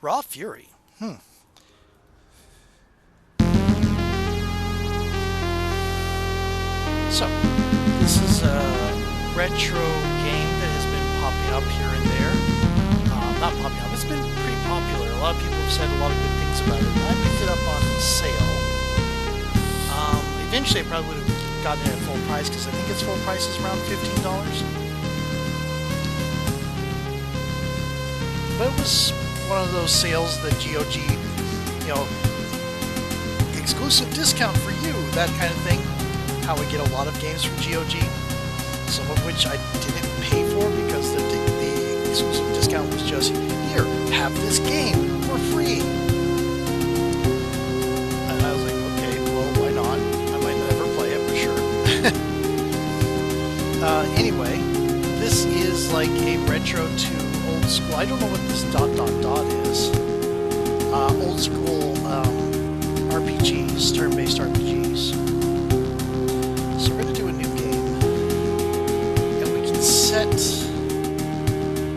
Raw Fury. So, this is a retro game that has been popping up here and there. Not popping up, it's been pretty popular. A lot of people have said a lot of good things about it. And I picked it up on sale. Eventually I probably would have gotten it at full price because I think its full price is around $15. But it was one of those sales that GOG, you know, exclusive discount for you, that kind of thing. How I get a lot of games from GOG, some of which I didn't pay for because the exclusive discount was just, here, have this game for free. And I was like, okay, well, why not? I might never play it, for sure. Anyway, this is like a retro to old school. I don't know what this ... is. Old school RPGs, turn-based RPGs. So we're going to do a new game, and we can set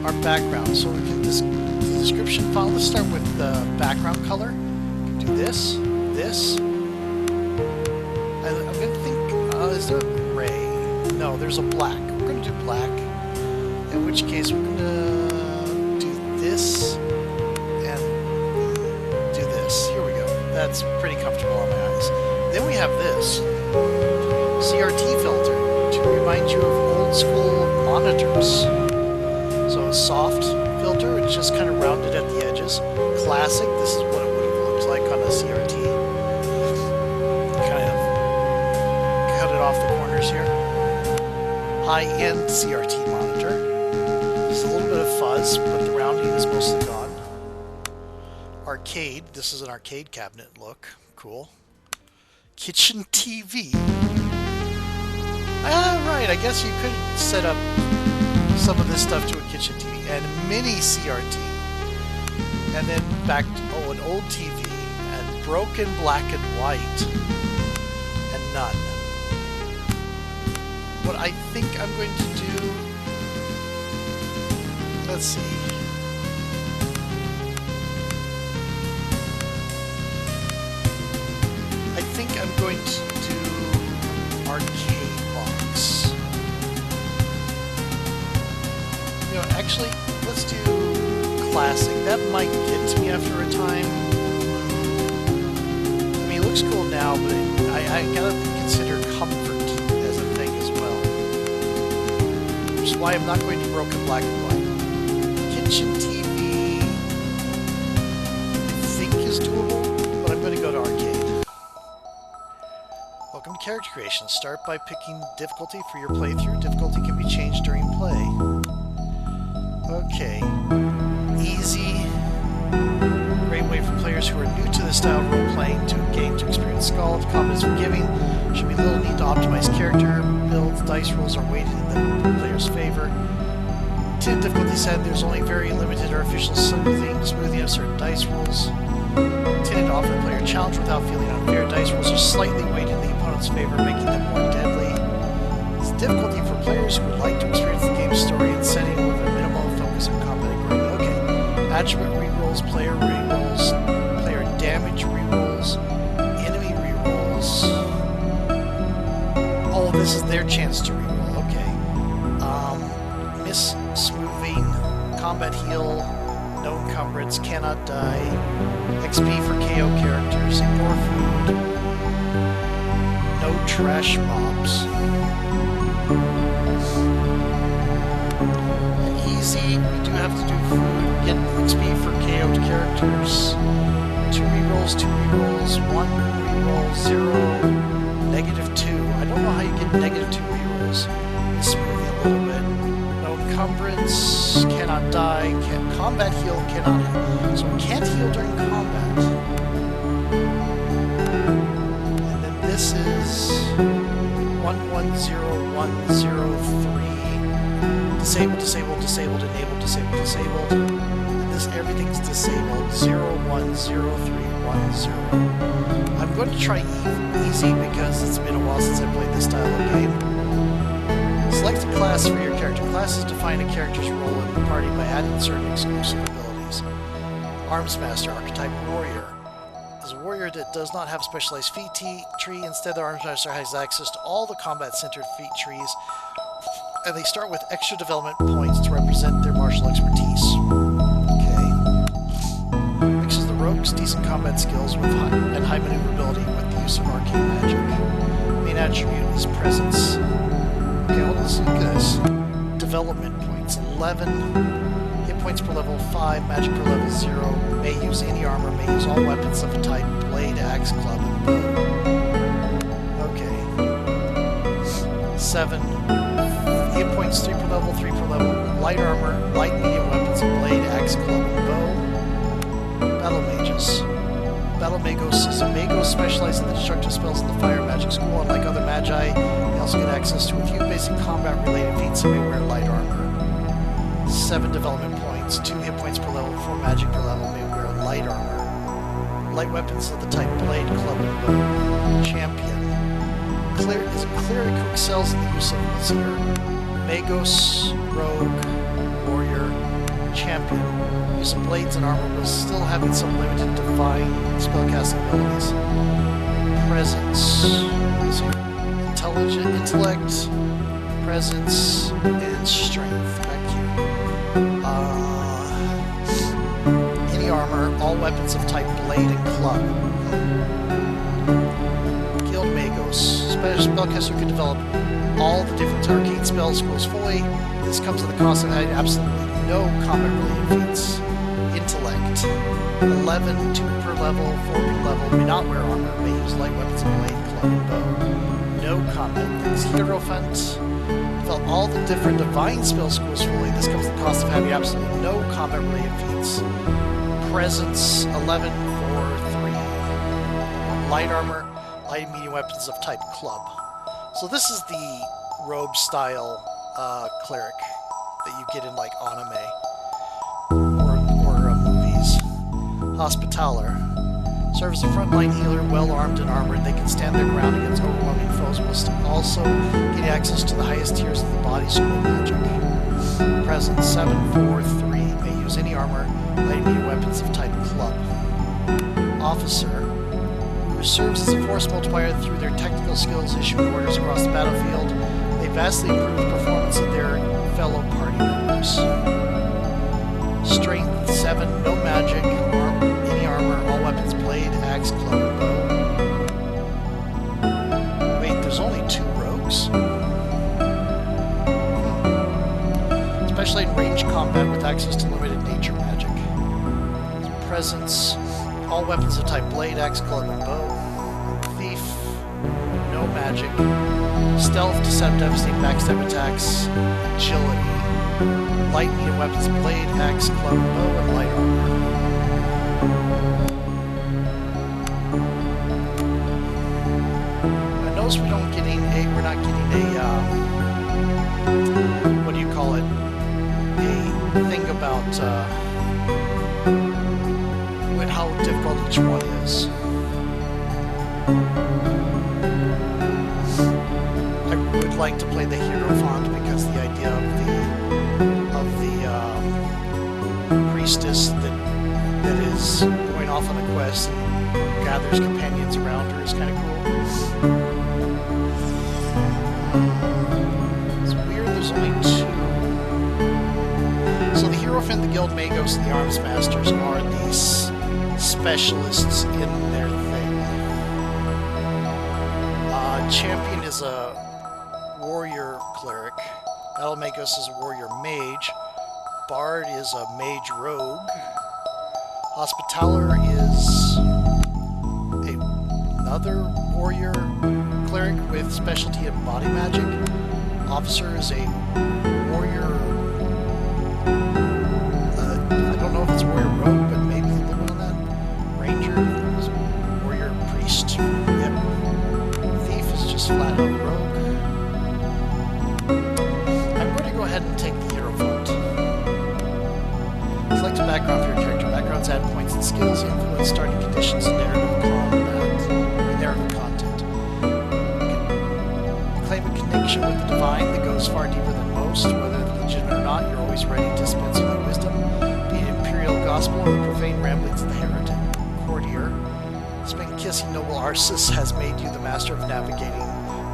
our background. So we can the description file. Let's start with the background color. We can do this. I'm going to think, is there a gray? No, there's a black. We're going to do black. In which case we're going to do this and do this. Here we go. That's pretty comfortable on my eyes. Then we have this CRT filter to remind you of old school monitors. So a soft filter, it's just kind of rounded at the edges. Classic, this is what it would have looked like on a CRT. Kind of cut it off the corners here. High-end CRT monitor. There's a little bit of fuzz, but the rounding is mostly gone. Arcade, this is an arcade cabinet look. Cool. Kitchen TV. Right, I guess you could set up some of this stuff to a kitchen TV. And mini CRT. And then back to, an old TV. And broken black and white. And none. What I think I'm going to do... Let's see. I think I'm going to do arcade box. You know, actually, let's do classic. That might get to me after a time. I mean, it looks cool now, but I gotta consider comfort as a thing as well. Which is why I'm not going to broken black and white. Kitchen TV, I think is doable, but I'm going to go to arcade. Welcome to character creation. Start by picking difficulty for your playthrough. Difficulty can be changed during play. Okay. Easy. Great way for players who are new to the style of role-playing to game to experience Skald. Combat is forgiving. Should be little need to optimize character builds. Dice rolls are weighted in the player's favor. To difficulty set, there's only very limited artificial smoothing of certain dice rolls. Intended to offer a player a challenge without feeling unfair. Dice rolls are slightly weighted in the opponent's favor, making them more deadly. It's difficulty for players who would like to experience the game's story and setting with a minimal focus on combat and growth. Okay. Attribute rerolls, player rerolls, player damage rerolls, enemy rerolls. Oh, this is their chance to reroll. Okay. Miss smoothing, combat heal, no encumbrance, cannot die, XP for KO characters, ignore food, no trash mobs. Easy, we do have to do food, get XP for KO'd characters, 2 rerolls, 1 reroll, 0, -2. I don't know how you get -2 rerolls. Smoothing a little bit. No encumbrance, cannot die, combat heal, cannot. So we can't heal during combat. And then this is 110103. Disabled, disabled, disabled, enabled, disabled, disabled. And this, everything's disabled. 010310. I'm going to try easy because it's been a while since I played this style of game. Select a class for your character. Classes define a character's role in the party by adding certain exclusive abilities. Arms Master, Archetype Warrior. Is a warrior that does not have a specialized feat tree. Instead, the Arms Master has access to all the combat-centered feat trees, and they start with extra development points to represent their martial expertise. Okay. Mixes the rogue's decent combat skills with high maneuverability with the use of arcane magic. Main attribute is presence. Okay, hold on, let's look at this. Development points, 11. Hit points per level, 5. Magic per level, 0. May use any armor. May use all weapons of a type, blade, axe, club, and bow. Okay. 7. Hit points, 3 per level, 3 per level. Light armor, light medium weapons of blade, axe, club, and bow. Battle mages. Battle Magos is a Magos specialized in the destructive spells in the fire magic school. Unlike other magi, they also get access to a few basic combat-related feats and may wear light armor. 7 development points, 2 hit points per level, 4 magic per level, may wear light armor. Light weapons of the type blade, club, and bow. Champion. Cleric is a cleric who excels in the use of Wizard. Magos, rogue, warrior, champion. Use of blades and armor while still having some limited divine spellcasting abilities. Presence. Intellect, presence, and strength. Back here. Any armor, all weapons of type blade and club. Guild Magos. Spellcaster can develop all the different arcane spell schools fully. This comes at the cost of having absolutely no combat-related feats. Intellect. 11, 2 per level, 4 per level. May not wear armor. May use light weapons of blade, club, and bow. No combat things. Hierophant. Develop all the different divine spell schools fully. This comes at the cost of having absolutely no combat-related feats. Presence. 11, 4, 3. Light armor. Light and medium weapons of type club. So this is the robe-style cleric that you get in, like, anime or movies. Hospitaller. Serves as a frontline healer, well-armed and armored. They can stand their ground against overwhelming foes, while also getting access to the highest tiers of the body school magic. Presence. 7, 4, 3. May use any armor, light and medium weapons of type club. Officer. Serves as a force multiplier through their technical skills, issuing orders across the battlefield. They vastly improve the performance of their fellow party members. Strength 7, no magic, any armor, all weapons, blade, axe, club, and bow. Wait, there's only 2 rogues? Especially in range combat with access to limited nature magic. Presence. All weapons of type blade, axe, club, and bow. Thief. No magic. Stealth, deceptive, devastating, backstab attacks. Agility. Light medium weapons, blade, axe, club, bow, and light armor. I notice we're not getting a, what do you call it? A thing about, how difficult each one is. I would like to play the Hierophant because the idea of the priestess that is going off on a quest and gathers companions around her is kind of cool. It's weird. There's only 2. So the Hierophant, the Guild Magos, and the Arms Masters are these specialists in their thing. Champion is a warrior cleric. Battle Magos is a warrior mage. Bard is a mage rogue. Hospitaller is another warrior cleric with specialty in body magic. Officer is a warrior. I don't know if it's warrior rogue, but maybe a little bit on that. Ranger is warrior priest. Yep. Thief is just flat out rogue. I'm going to go ahead and take the Hierophant. Select a background for your character. Backgrounds add points and skills, influence starting conditions, and narrative content. You claim a connection with the divine that goes far deeper than most. Whether legitimate or not, you're always ready to dispense with wisdom. Be it imperial possible in the profane ramblings of the heretic courtier. Spin-kissing noble Arsus has made you the master of navigating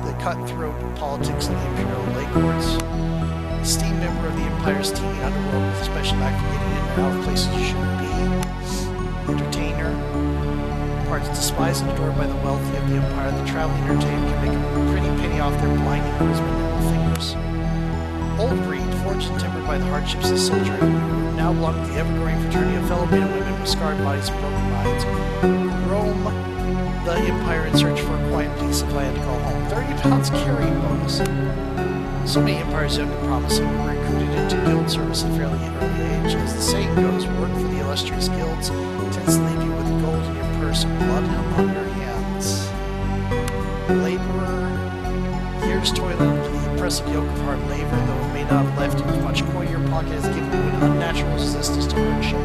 the cutthroat politics of the Imperial Lake Courts. Esteemed member of the Empire's teeming underworld with a special knack for getting in and out of places you shouldn't be. Entertainer. Parts despised and adored by the wealthy of the Empire, the traveling entertainer can make a pretty penny off their blinding charisma and nimble fingers. Old breed, forged and tempered by the hardships of soldiering, who now belong to the ever-growing fraternity of fellow men and women with scarred bodies and broken minds, roam the Empire in search for a quiet piece of land to call home. 30 pounds carrying bonus. So many Empires young and promising were recruited into guild service at a fairly early age. As the saying goes, work for the illustrious guilds tends to leave you with gold in your purse and blood on your hands. Laborer, years toiling under the oppressive yoke of hard labor, though it may not have left you with much coin in your pocket, has given you an unnatural resistance to hardship.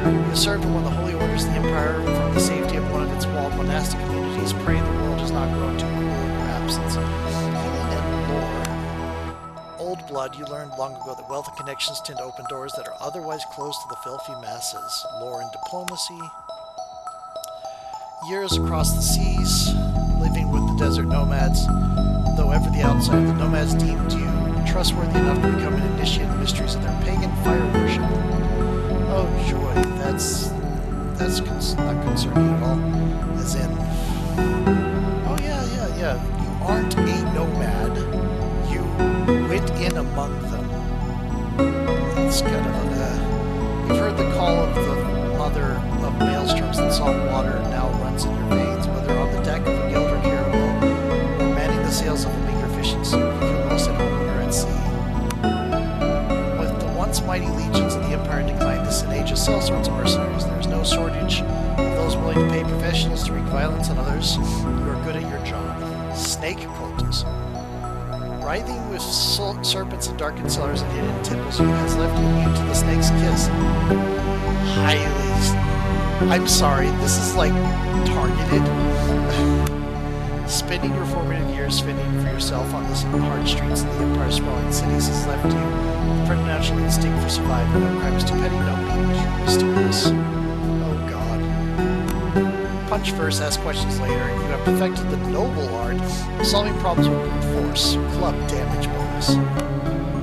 You have served in one of the holy orders of the Empire from the safety of one of its walled monastic communities. Pray the world has not grown too cruel in your absence. Healing and lore. Old blood, you learned long ago that wealth and connections tend to open doors that are otherwise closed to the filthy masses. Lore and diplomacy. Years across the seas, living with the desert nomads. Though ever the outsider, the nomads deemed you trustworthy enough to become an initiate in the mysteries of their pagan fire worship. Oh joy, that's not concerning at all. As in, oh yeah. You aren't a nomad. You went in among them. It's kind of you've heard the call of the mother of maelstroms and salt water now runs in your veins, whether on the deck of a guild or caravel, or manning the sails of a meager fishing sloop, you feel most at home when you're at sea. With the once mighty legions of the Empire declined, this age of all sorts of mercenaries. There is no shortage of those willing to pay professionals to wreak violence on others who are good at your job. Snake cultists. Writhing with serpents and darkened cellars and hidden temples, you has left you immune to the snake's kiss. I'm sorry, this is like targeted. Spending your formative years fending for yourself on the hard streets of the Empire's sprawling cities has left you with preternatural instinct for survival. No crime is too petty, no being too mysterious. Oh god. Punch first, ask questions later. You have perfected the noble art of solving problems with brute force. Club damage bonus.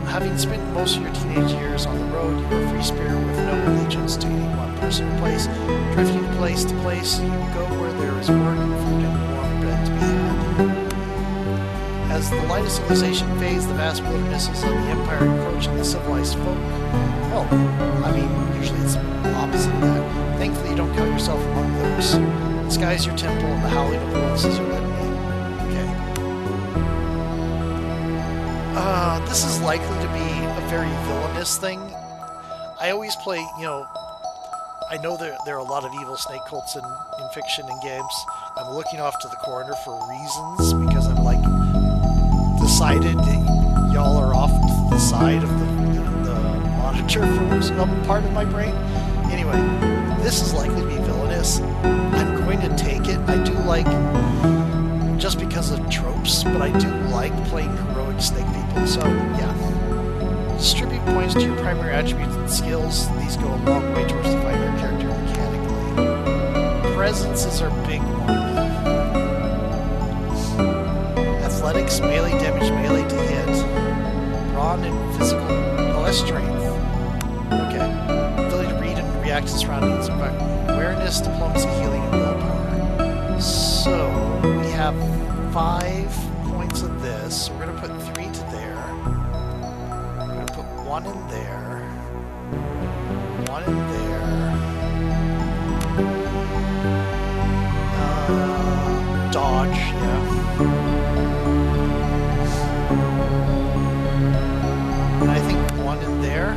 Having spent most of your teenage years on the road, you are a free spirit with no allegiance to any one person or place. Drifting place to place, you go where there is work, food, and warm bed to be had. As the light of civilization fades, the vast wildernesses of the Empire encroach on the civilized folk. Well, I mean, usually it's opposite of that. Thankfully, you don't count yourself among those. The sky is your temple, and the howling of wolves is your litany. This is likely to be a very villainous thing. I always play, I know there are a lot of evil snake cults in fiction and games. I'm looking off to the corner for reasons, because I'm like, decided that y'all are off to the side of the monitor for some part of my brain. Anyway, this is likely to be villainous. I'm going to take it. I do like, just because of tropes, but I do like playing heroic snake people, so yeah. Distribute points to your primary attributes and skills. These go a long way towards defining your character mechanically. Presence is our big one. Athletics, melee damage, melee to hit. Brawn and physical, that's strength. Okay. Ability to read and react to surroundings. Awareness, diplomacy, healing, and willpower. So, we have 5 points of this. So we're going to put 3 to there. We're going to put 1 in there. 1 in there. Dodge, yeah. And I think 1 in there.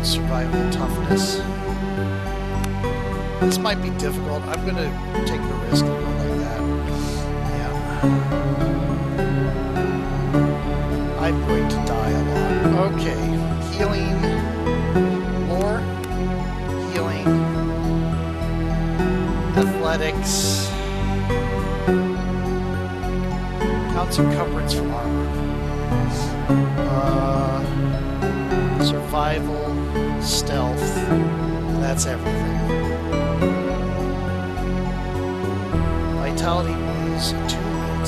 Survival toughness. This might be difficult. I'm going to take the risk and go like that. Yeah. I'm going to die a lot. Okay. Healing. Lore. Healing. Athletics. Counts encumbrance from armor. Survival, stealth, and that's everything. Vitality means attunement.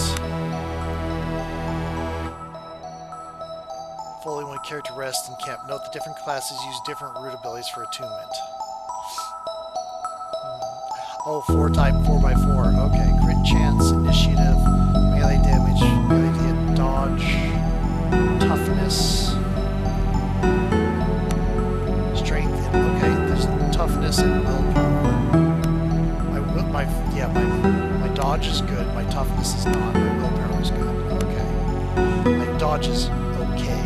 Fully when a character rests in camp. Note the different classes use different root abilities for attunement. Oh, 4x4. Okay, crit chance, initiative, melee damage, melee hit, dodge, toughness, strength. Okay, there's toughness and willpower. My dodge is good. My toughness is not. My willpower is good. Okay, my dodge is okay.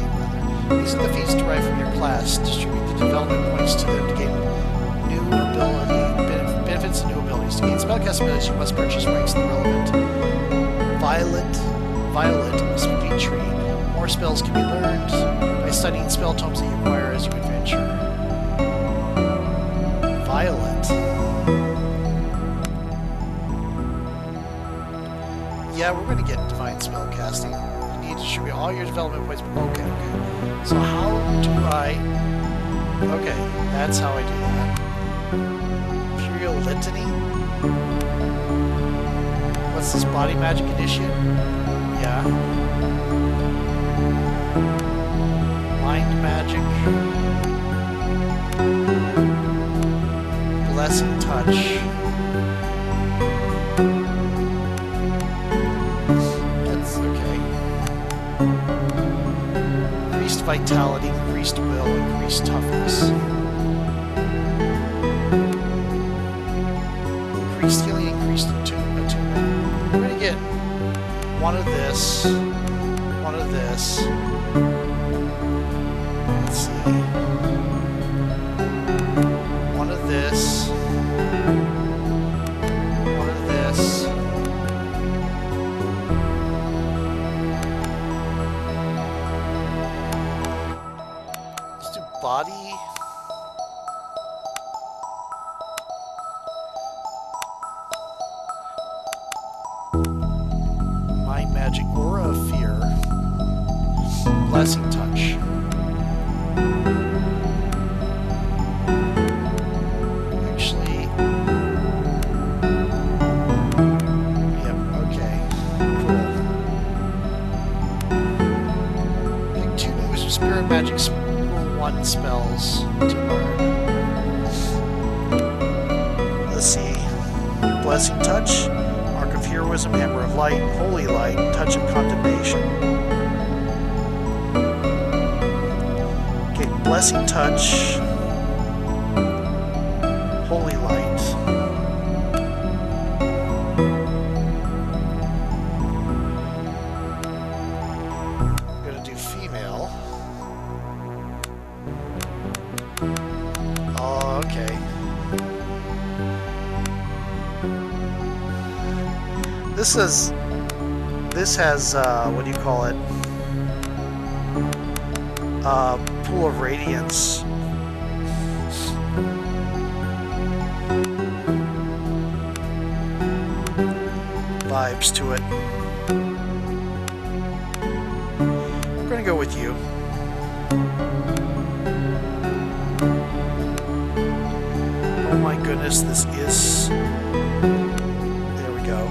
Rather, these are the feats derived from your class. Distribute the development points to them to gain new ability benefits and new abilities. To gain spellcast abilities, you must purchase ranks in the relevant Violet speed tree. More spells can be learned by studying spell tomes that you acquire as you adventure. Violet. Yeah, we're going to get divine spellcasting. You need to distribute all your development points. Okay. So how do I... Okay, that's how I do that. Imperial Litany? What's this, body magic initiate? Yeah. Mind magic. Blessing touch. That's okay. Increased vitality, increased will, increased toughness. Increased healing, increased attunement. I'm going to get one of this, one of this. Let's see. One of this. One of this. Let's do body. Magic, aura of fear, blessing touch. Actually, yep, okay, cool. Pick 2 new spirit magic rule 1 spells to learn. Let's see, blessing touch. Heroism, Hammer of Light, Holy Light, Touch of Condemnation. Okay, Blessing Touch, Holy Light. I'm going to do female. Oh, okay. This has what do you call it? Pool of Radiance. Vibes to it. I'm gonna go with you. Oh my goodness, this is... There we go.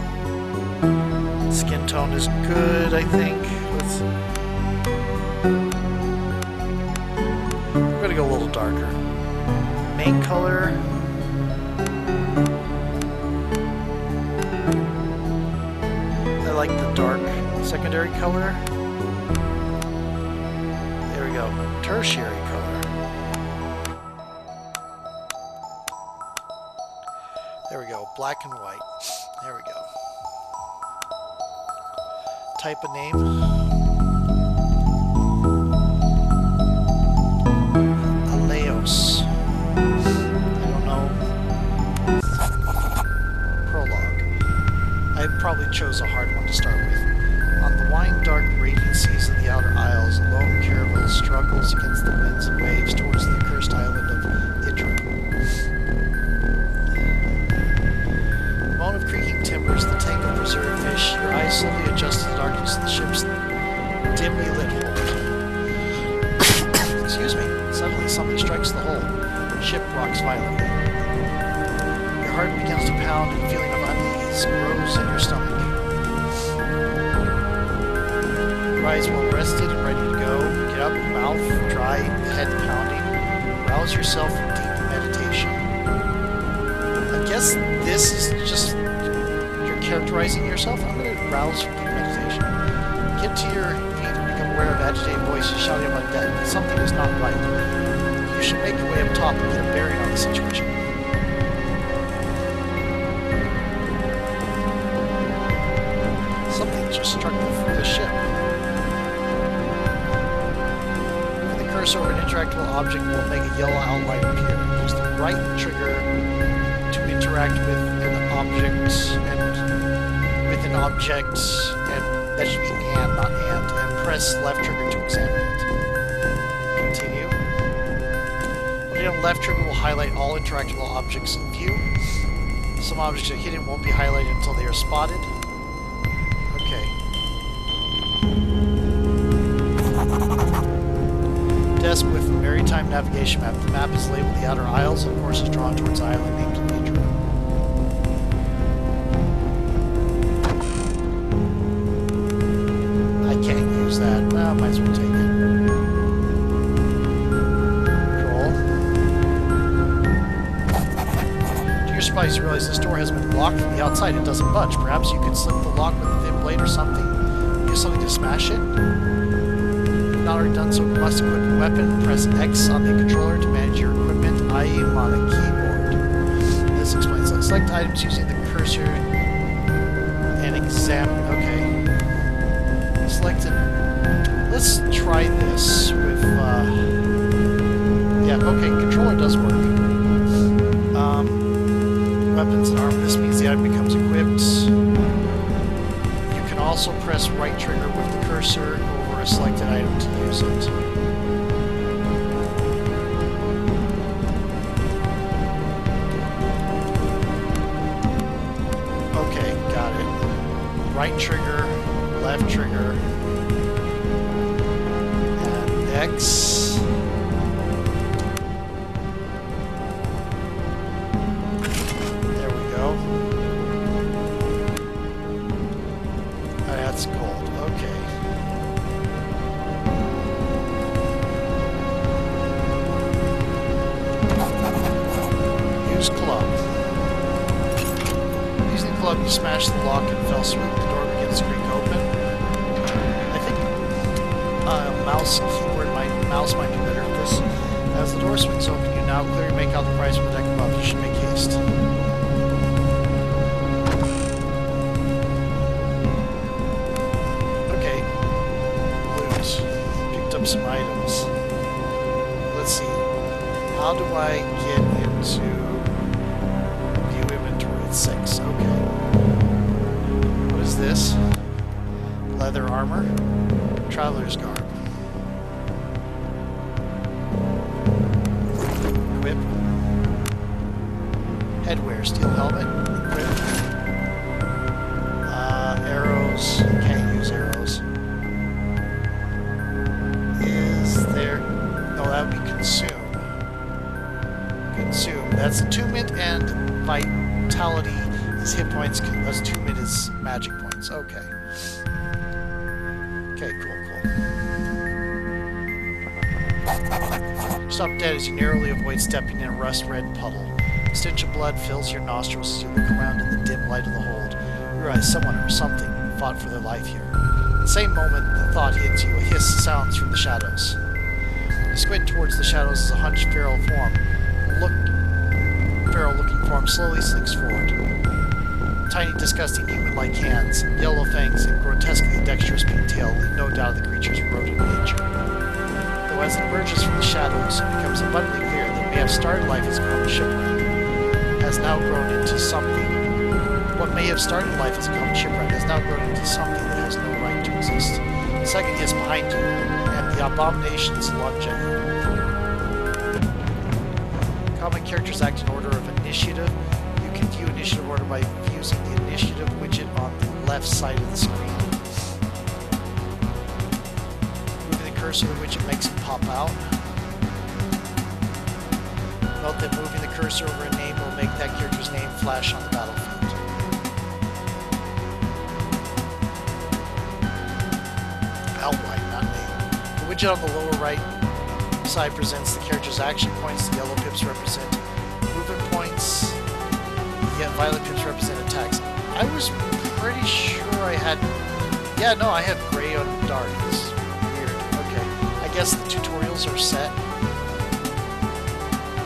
Skin tone is good, I think. I'm gonna go a little darker. Main color. I like the dark secondary color. There we go. Tertiary color. There we go. Black and white. There we go. Type of name. Aleos. I don't know. Prologue. I probably chose a hard one to start with. On the wine-dark raging seas of the outer isles, a lone caravel struggles against the winds and waves towards the accursed island of Idra. The moan of creaking timbers, the tank of preserved fish, your eyes slowly adjust to the darkness of the ship's the hold. Ship rocks violently. Your heart begins to pound and a feeling of unease grows in your stomach. Your eyes well rested and ready to go. Get up, mouth dry, head pounding. Rouse yourself from deep meditation. I guess this is just you're characterizing yourself. I'm going to rouse from deep meditation. Get to your feet and become aware of agitated voices shouting about that something is not right. You should make your way up top and get a bearing on the situation. Something just struck through the ship. Moving the cursor over an interactable object will make a yellow outline appear. Use the right trigger to interact with an object and that should be and, not and press left trigger to examine it. Continue. Holding down left trigger will highlight all interactable objects in view. Some objects that are hidden won't be highlighted until they are spotted. Okay. Desk with a maritime navigation map. The map is labeled the Outer Isles and of course is drawn towards the island named Wizardry. That. Well, might as well take it. Control. To your surprise, you realize this door has been locked from the outside. It doesn't budge. Perhaps you could slip the lock with a thin blade or something. Use something to smash it. If you've not already done so, you must equip a weapon. Press X on the controller to manage your equipment. I aim on a keyboard. This explains it. Select items using the cursor and examine. Okay. Selected. Let's try this with, yeah, okay, controller does work. Weapons and armor. This means the item becomes equipped. You can also press right trigger with the cursor over a selected item to use it. Okay, got it. Right trigger, left trigger. X. There we go. That's gold. Okay. Use club. Using the club, you smash the lock and fell swoop. The door begins to creak open. I think mouse might be better at this. As the door swings open, you now clearly make out the price from the deck above. You should make haste. Okay. Loot. Picked up some items. Let's see. How do I get into view inventory? It's 6. Okay. What is this? Leather armor. Traveler's garb. Equip. Headwear, steel helmet. Equip. Arrows. Can't use arrows. Is there... No, that would be consume. Consume. That's attunement and vitality is hit points. That's attunement is magic points. Okay. Okay, cool. Stop dead as you narrowly avoid stepping in a rust-red puddle. A stench of blood fills your nostrils as you look around in the dim light of the hold. You realize someone or something fought for their life here. At the same moment the thought hits you, a hiss sounds from the shadows. You squint towards the shadows as a hunched feral-looking form slowly slinks forward. Tiny, disgusting human-like hands, yellow fangs, and grotesquely dexterous pigtail leave no doubt of the creature's rodent nature. Though as it emerges from the shadows, it becomes abundantly clear that it may have started life as a common shipwreck, has now grown into something. What may have started life as a common shipwreck has now grown into something that has no right to exist. The second hiss behind you, and the abominations lunge at you. Common characters act in order of initiative. You can view initiative order by using the initiative widget on the left side of the screen. Moving the cursor, the widget makes it pop out. Note that moving the cursor over a name will make that character's name flash on the battlefield. Outline, not name. The widget on the lower right side presents the character's action points. The yellow pips represent movement points. Yet violet pips represent attacks. I was pretty sure I had... Yeah, no, I have gray on dark. It's weird. Okay. I guess the tutorials are set.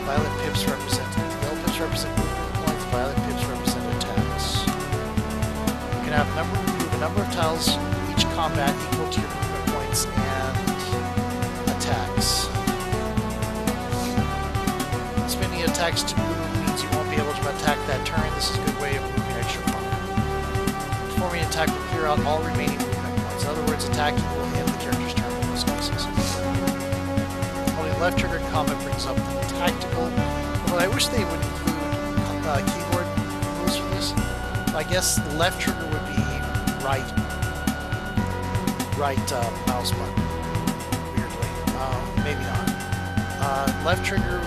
Violet pips represent... Yellow pips represent movement points. Violet pips represent attacks. You can have move a number of tiles each combat equal to your movement points and attacks. Spending attacks to move means you won't be able to attack that turn. This is a good way of moving extra far. Performing an attack will clear out all remaining movement points. In other words, attacking will end the character's turn in most cases. Holding left trigger in combat brings up tactical. Although I wish they would include keyboard rules for this. I guess the left trigger would be right mouse button. Weirdly. Maybe not. Left trigger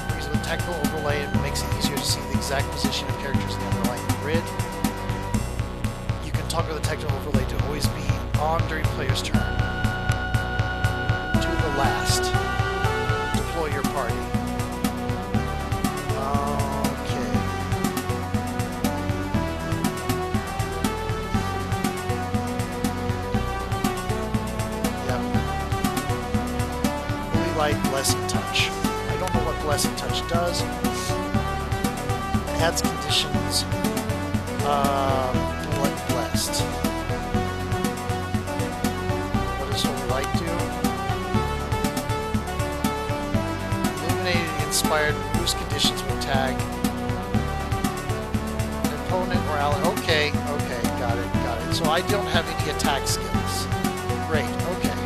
brings with technical overlay and makes it easier to see the exact position of characters in the underlying grid. You can toggle the technical overlay to always be on during player's turn. To the last. Deploy your party. Okay. Yep. Really light blessing touch. Blessing touch does. It adds conditions. Blood blessed. What does Holy Light do? Illuminated inspired removes conditions with tag. An opponent or ally. Okay, got it. So I don't have any attack skills. Great, okay.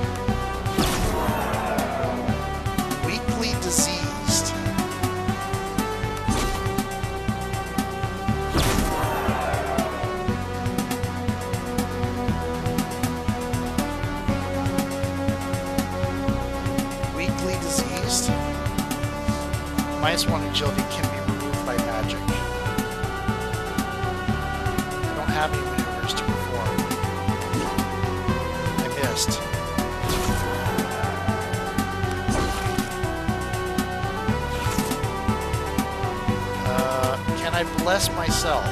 Weakly disease. -1 agility can be removed by magic. I don't have any maneuvers to perform. I missed. Can I bless myself?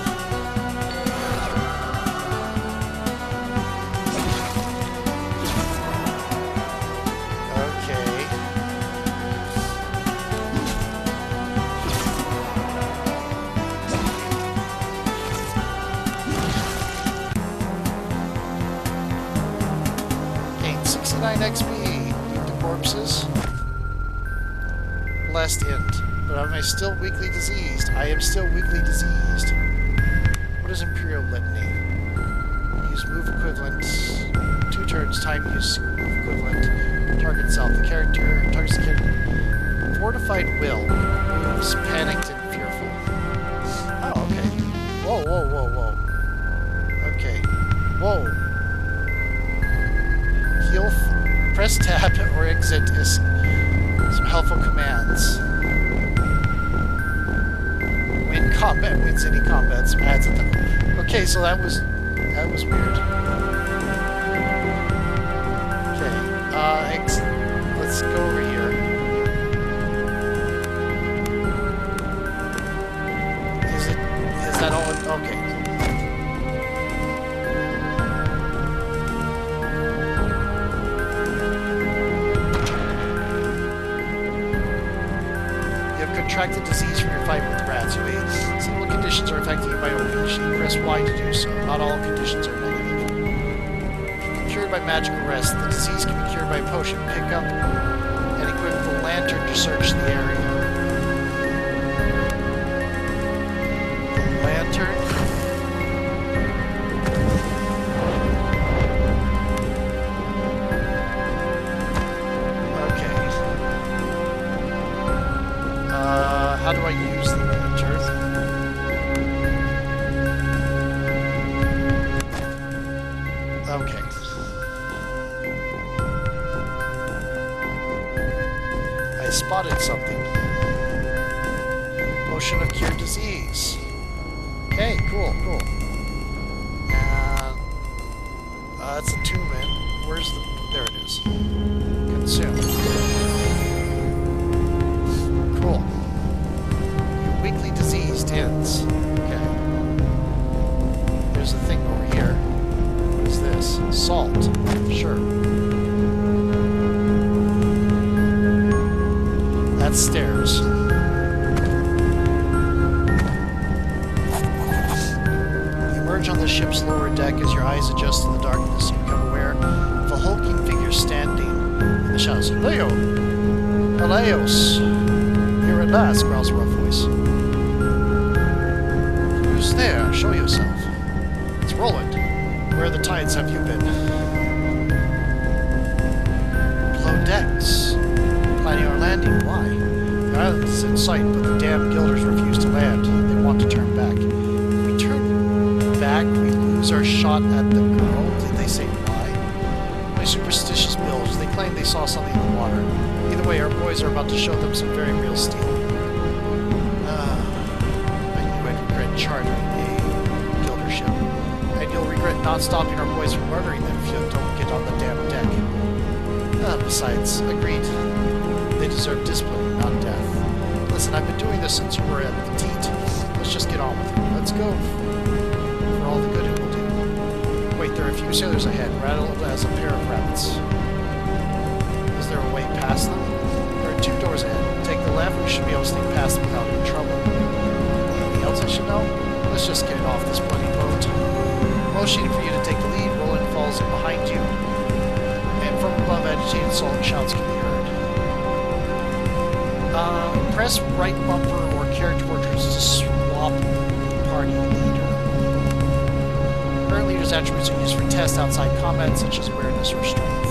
XP, lead to corpses. Blessed int. But am I still weakly diseased? I am still weakly diseased. What is Imperial Litany? Use move equivalent. 2 turns, time use move equivalent. Target self. The character. Targets the character. Fortified will. Moves panicked and fearful. Oh, okay. Whoa. Okay. Whoa. Heal. Press tab or exit is some helpful commands. Win combat, wins any combat, some adds at the... Okay, so that was weird. Okay, let's go over here. Is that all? Okay. Contracted disease from your fight with rats. Single conditions are affecting you by overheat. Press Y to do so. Not all conditions are negative. Cured by magical rest. The disease can be cured by a potion. Pick up and equip the lantern to search the area. The lantern. How do I use the lantern? Okay. I spotted something. Potion of Cure Disease. Okay, cool, cool. And that's attunement. Where's the... There it is. Consume. Cool. Your weekly disease ends. Okay. There's a thing over here. What is this? Salt. Sure. That's stairs. You emerge on the ship's lower deck as your eyes adjust to the darkness. You become aware of a hulking figure standing in the shadows. Leo! Aleos! Here at last, growls a rough voice. Who's there? Show yourself. It's Roland. Where the tides have you been? Below decks. Planning our landing. Why? The island is in sight, but the damn guilders refuse to land. They want to turn back. If we turn back, we lose our shot at the girl. Did they say why? My superstitious bills. They claim they saw something in the water. Either way, our boys are about to show them some very real steel. I knew I'd regret chartering a gilder ship. And you'll regret not stopping our boys from murdering them if you don't get on the damn deck. Besides, agreed. They deserve discipline, not death. Listen, I've been doing this since you were at the teat. Let's just get on with it. Let's go for all the good it will do. Wait, there are a few sailors ahead, rattled as a pair of rabbits. Is there a way past them? There are 2 doors ahead. Take the left, we should be able to sneak past them without any trouble. Anything else I should know? Let's just get off this bloody boat. Motioning for you to take the lead, Roland falls in behind you. From above, agitated sullen shouts can be heard. Press right bumper or character portraits to swap party leader. Current leader's attributes are used for tests outside combat, such as awareness or strength.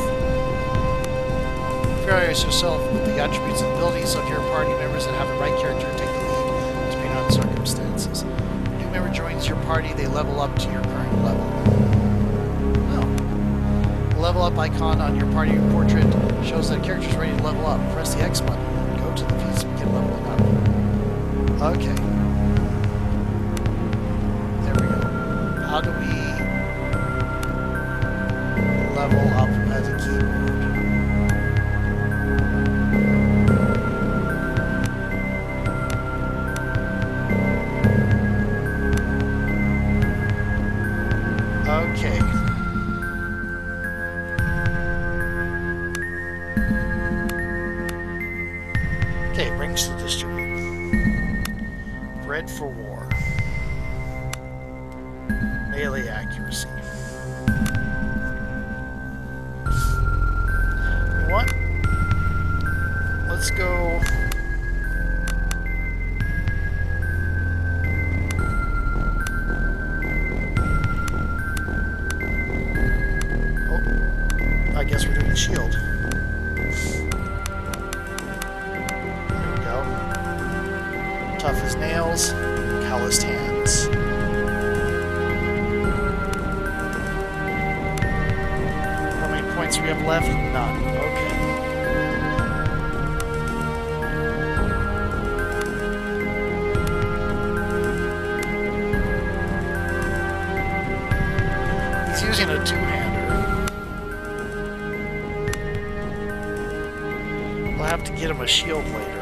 Familiarize yourself with the attributes and abilities of your party members and have the right character take the lead, depending on circumstances. When a new member joins your party, they level up to your current level. Level up icon on your party portrait shows that a character is ready to level up. Press the X button and go to the piece to begin leveling up. Okay. There we go. How do we level up as a keyboard? Okay. Okay, rings to distribute. Bread for war. Melee accuracy. You know what? Let's go... Oh, I guess we're doing shield. Tough as nails, calloused hands. How many points do we have left? None. Okay. He's using a two-hander. We'll have to get him a shield later.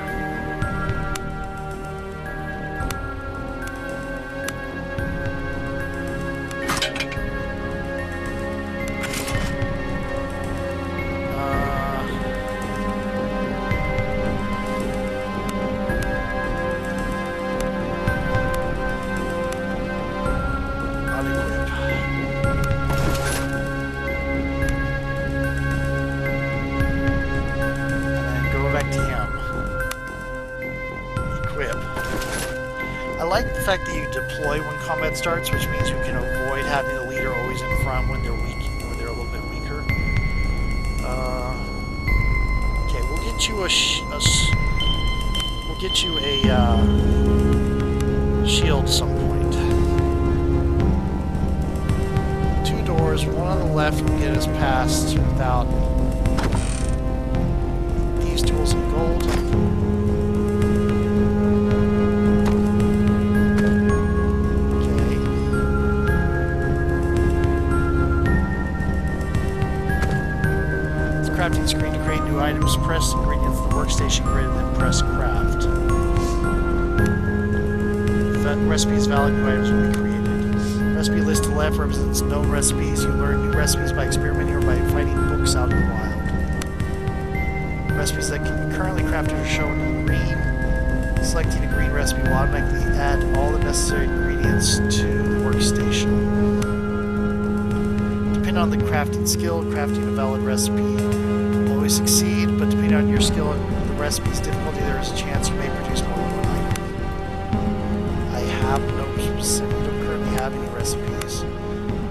I like the fact that you deploy when combat starts, which means you can avoid having the leader always in front when they're weak, when they're a little bit weaker. Okay, we'll get you a shield at some point. 2 doors, one on the left will get us past without thieves' tools and gold. Wishing to create new items, press ingredients in the workstation grid and then press craft. That recipes valid, new items will be created. Recipe list to the left represents known recipes. You learn new recipes by experimenting or by fighting books out in the wild. Recipes that can be currently crafted are shown in green. Selecting a green recipe will automatically add all the necessary ingredients to the workstation. Depending on the crafting skill, crafting a valid recipe will always succeed, but depending on your skill and the recipe's difficulty, there is a chance you may produce more than one item. I have no specific, don't currently have any recipes.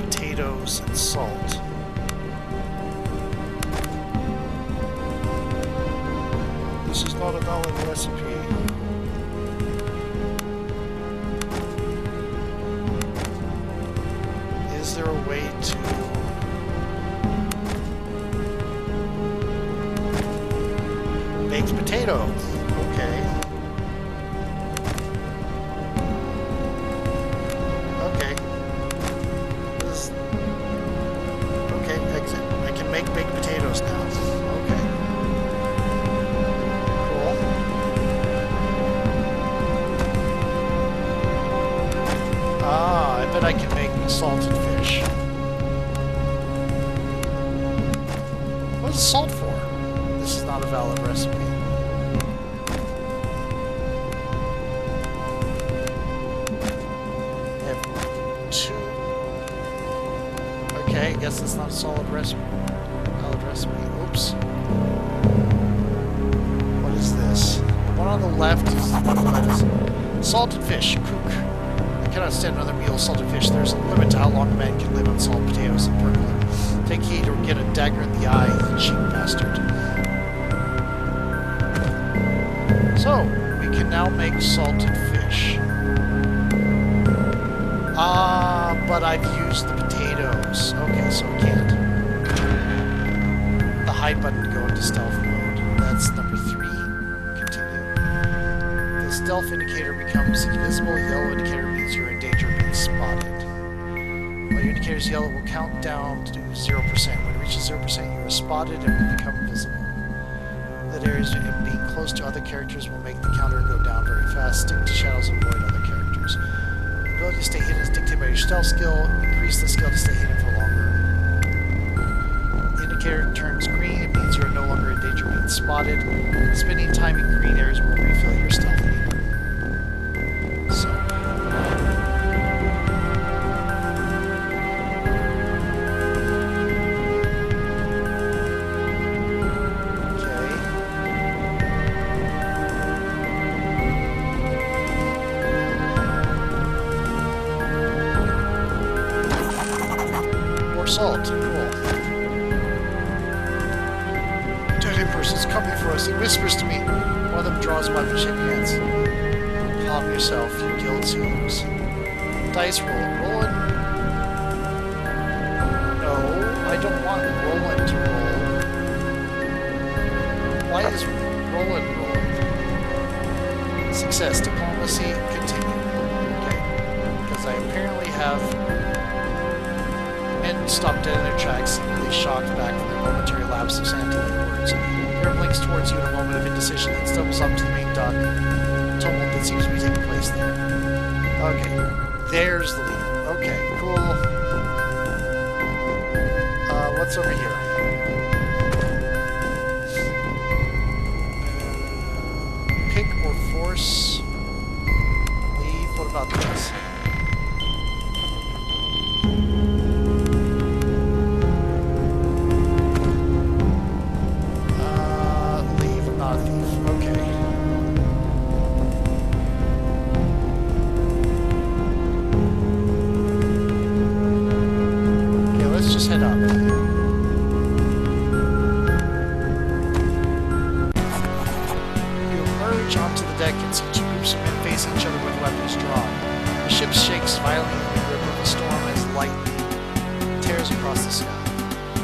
Potatoes and salt. This is not a valid recipe. Is there a way to... baked potato? Okay. Okay. Okay, exit. I can make baked potatoes now. Okay. Cool. Ah, I bet I can make salted fish. What is salt for? This is not a valid recipe. I have two. Okay, I guess it's not a solid recipe. Valid recipe. Oops. What is this? The one on the left is salted fish. Cook. I cannot stand another meal of salted fish. There's a limit to how long a man can live on salt potatoes and percolate. Take heed or get a dagger in the eye, you cheap bastard. So, we can now make salted fish. But I've used the potatoes. Okay, so we can't. The hide button to go into stealth mode. That's number 3. Continue. The stealth indicator becomes invisible. Yellow indicator means you're in danger of being spotted. While your indicator's yellow, it will count down to 0%. When it reaches 0%, you are spotted and will become invisible. That areas and being close to other characters will make the counter go down very fast. Stick to shadows and avoid other characters. The ability to stay hidden is dictated by your stealth skill. Increase the skill to stay hidden for longer. The indicator turns green. It means you are no longer in danger of being spotted. Spending time in green areas will refill your stealth meter. So. Salt, cool. Dirty person's coming for us. It whispers to me. One of them draws a weapon, shaking hands. Calm yourself, your guild seals. Dice roll. Roland. No, I don't want Roland to roll. Why is Roland rolling? Success. Diplomacy. Continue. Okay. Because I apparently have... men stop dead in their tracks, seemingly shocked back from their momentary lapse of sanity words. There blinks towards you in a moment of indecision and stumbles up to the main dock. Tumult that seems to be taking place there. Okay, there's the leader. Okay, cool. What's over here? Pick or force. Leave. What about this? Head up. You emerge onto the deck and see two groups of men facing each other with weapons drawn. The ship shakes violently in the grip of the storm as lightning tears across the sky.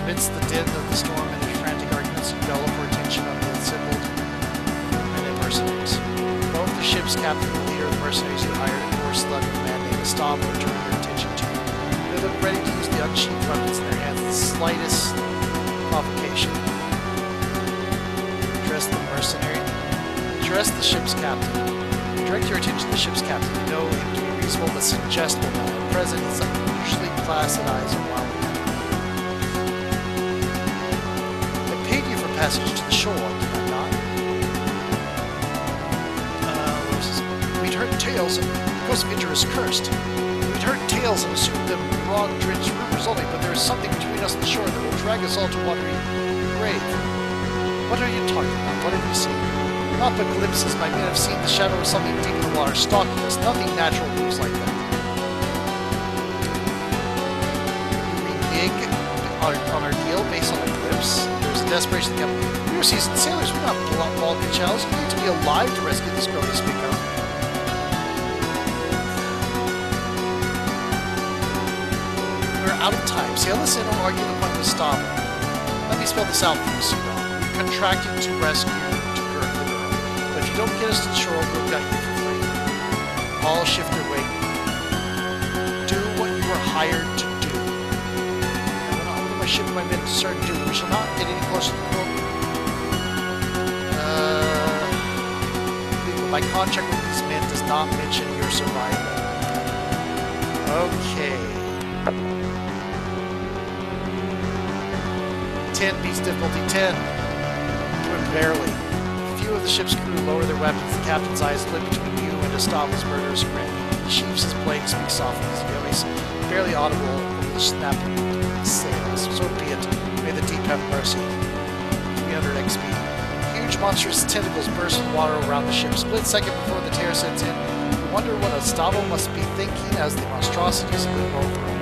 Amidst the din of the storm and their frantic arguments, you bell for attention of the assembled men and mercenaries. Both the ship's captain and the leader of the mercenaries you hired and horse led with a man named Stop and turn your attention to. They look ready to use the unsheathed weapons in their hands at the slightest provocation. Address the ship's captain. Direct your attention to the ship's captain. You know him to be reasonable but suggestible. At present, he's unusually placid eyes and wild. I paid you for passage to the shore, did I not? We'd heard tales, and because Victor is cursed. We'd heard tales and assumed them broad-drenched rumors only, but there is something between us and the shore that will drag us all to watery grave. What are you talking about? What have you seen? Not but glimpses. My men have seen the shadow of something deep in the water stalking us. Nothing natural moves like that. You renege on our deal based on a glimpse? There's a desperation to come. We were seasoned sailors. We're not Balkan shells. You need to be alive to rescue this girl you speak of. We're out of time. Sail us in or argue the point with Stava. Let me spell this out for you, Suno. We contracted to rescue But if you don't get us to the shore, we'll gut you for free. All shift their weight. Do what you were hired to do. I will not order my ship and my men to certain duty. We shall not get any closer to the boat. My contract with these men does not mention your survival. Okay. 10 beats difficulty 10. Doing barely. Few of the ship's crew lower their weapons. The captain's eyes lit between you and Estava's murderous grin. He sheaves his blade and speaks softly. His voice barely audible over the snapping sails. So be it. May the deep have mercy. 300 XP. Huge monstrous tentacles burst in water around the ship. Split second before the tear sets in. You wonder what Estava must be thinking as the monstrosities loom over him.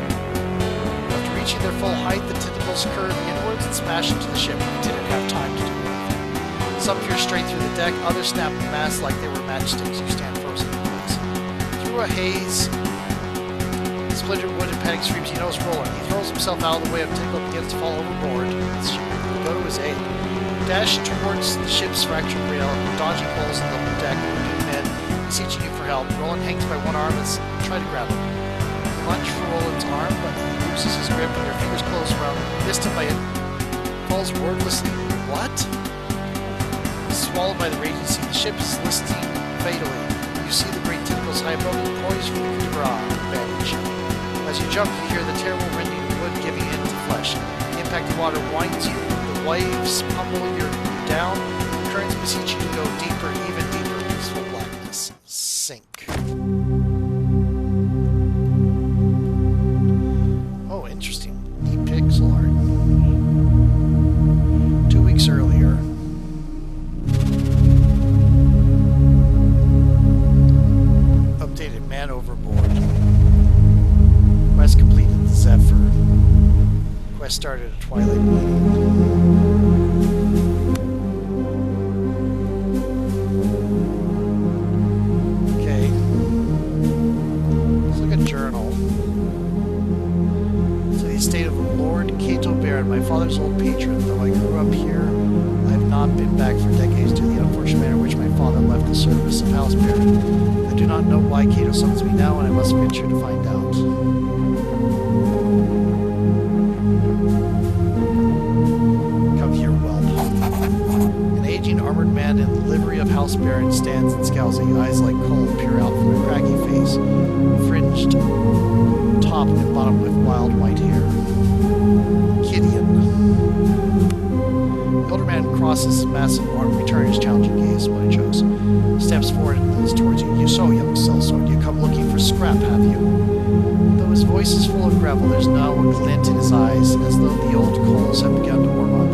After reaching their full height, the tentacles curve inwards and smash into the ship. We didn't have time to do anything. Some pierce straight through the deck, others snap the masts like they were matchsticks. You stand frozen in place. Through a haze, splintered wood and panic screams, he knows Roland. He throws himself out of the way of Tickle and begins to fall overboard. His ship will go to his aid. Dash towards the ship's fractured rail, dodging holes in the deck, wounded men beseeching you for help. Roland hangs by one arm and try to grab him. You lunge for Roland's arm, but he loses his grip and your fingers close around him. Missed him by it. Falls wordlessly. What? Swallowed by the rage, you see the ship is listing fatally. You see the great tentacles high above you, poised for the coup de grace advantage. As you jump, you hear the terrible rending of wood giving in to flesh. The impact of water winds you. The waves pummel you down. The currents beseech you to go deeper, even deeper. Peaceful blackness. Sink. Oh, interesting. Neat pixel art. 2 weeks earlier. Man overboard. Quest completed. Zephyr. Quest started at Twilight Meeting. Okay. Let's look at journal. So the estate of Lord Cato Baron, my father's old patron. Though I grew up here, I have not been back for decades due to the unfortunate manner in which my father left the service of House Baron. I do not know why Cato summons me now, and I must venture to find out. Come here, whelp. An aging armored man in the livery of House Baron stands and scowls at you, eyes like coal peer out from a craggy face, fringed top and bottom with wild white hair. Gideon. The older man crosses his massive arm, returning his challenging gaze, what he chose. Steps forward and leans towards you. You so young sellsword, you come looking for scrap, have you? Though his voice is full of gravel, there's now a glint in his eyes, as though the old coals have begun to warm up.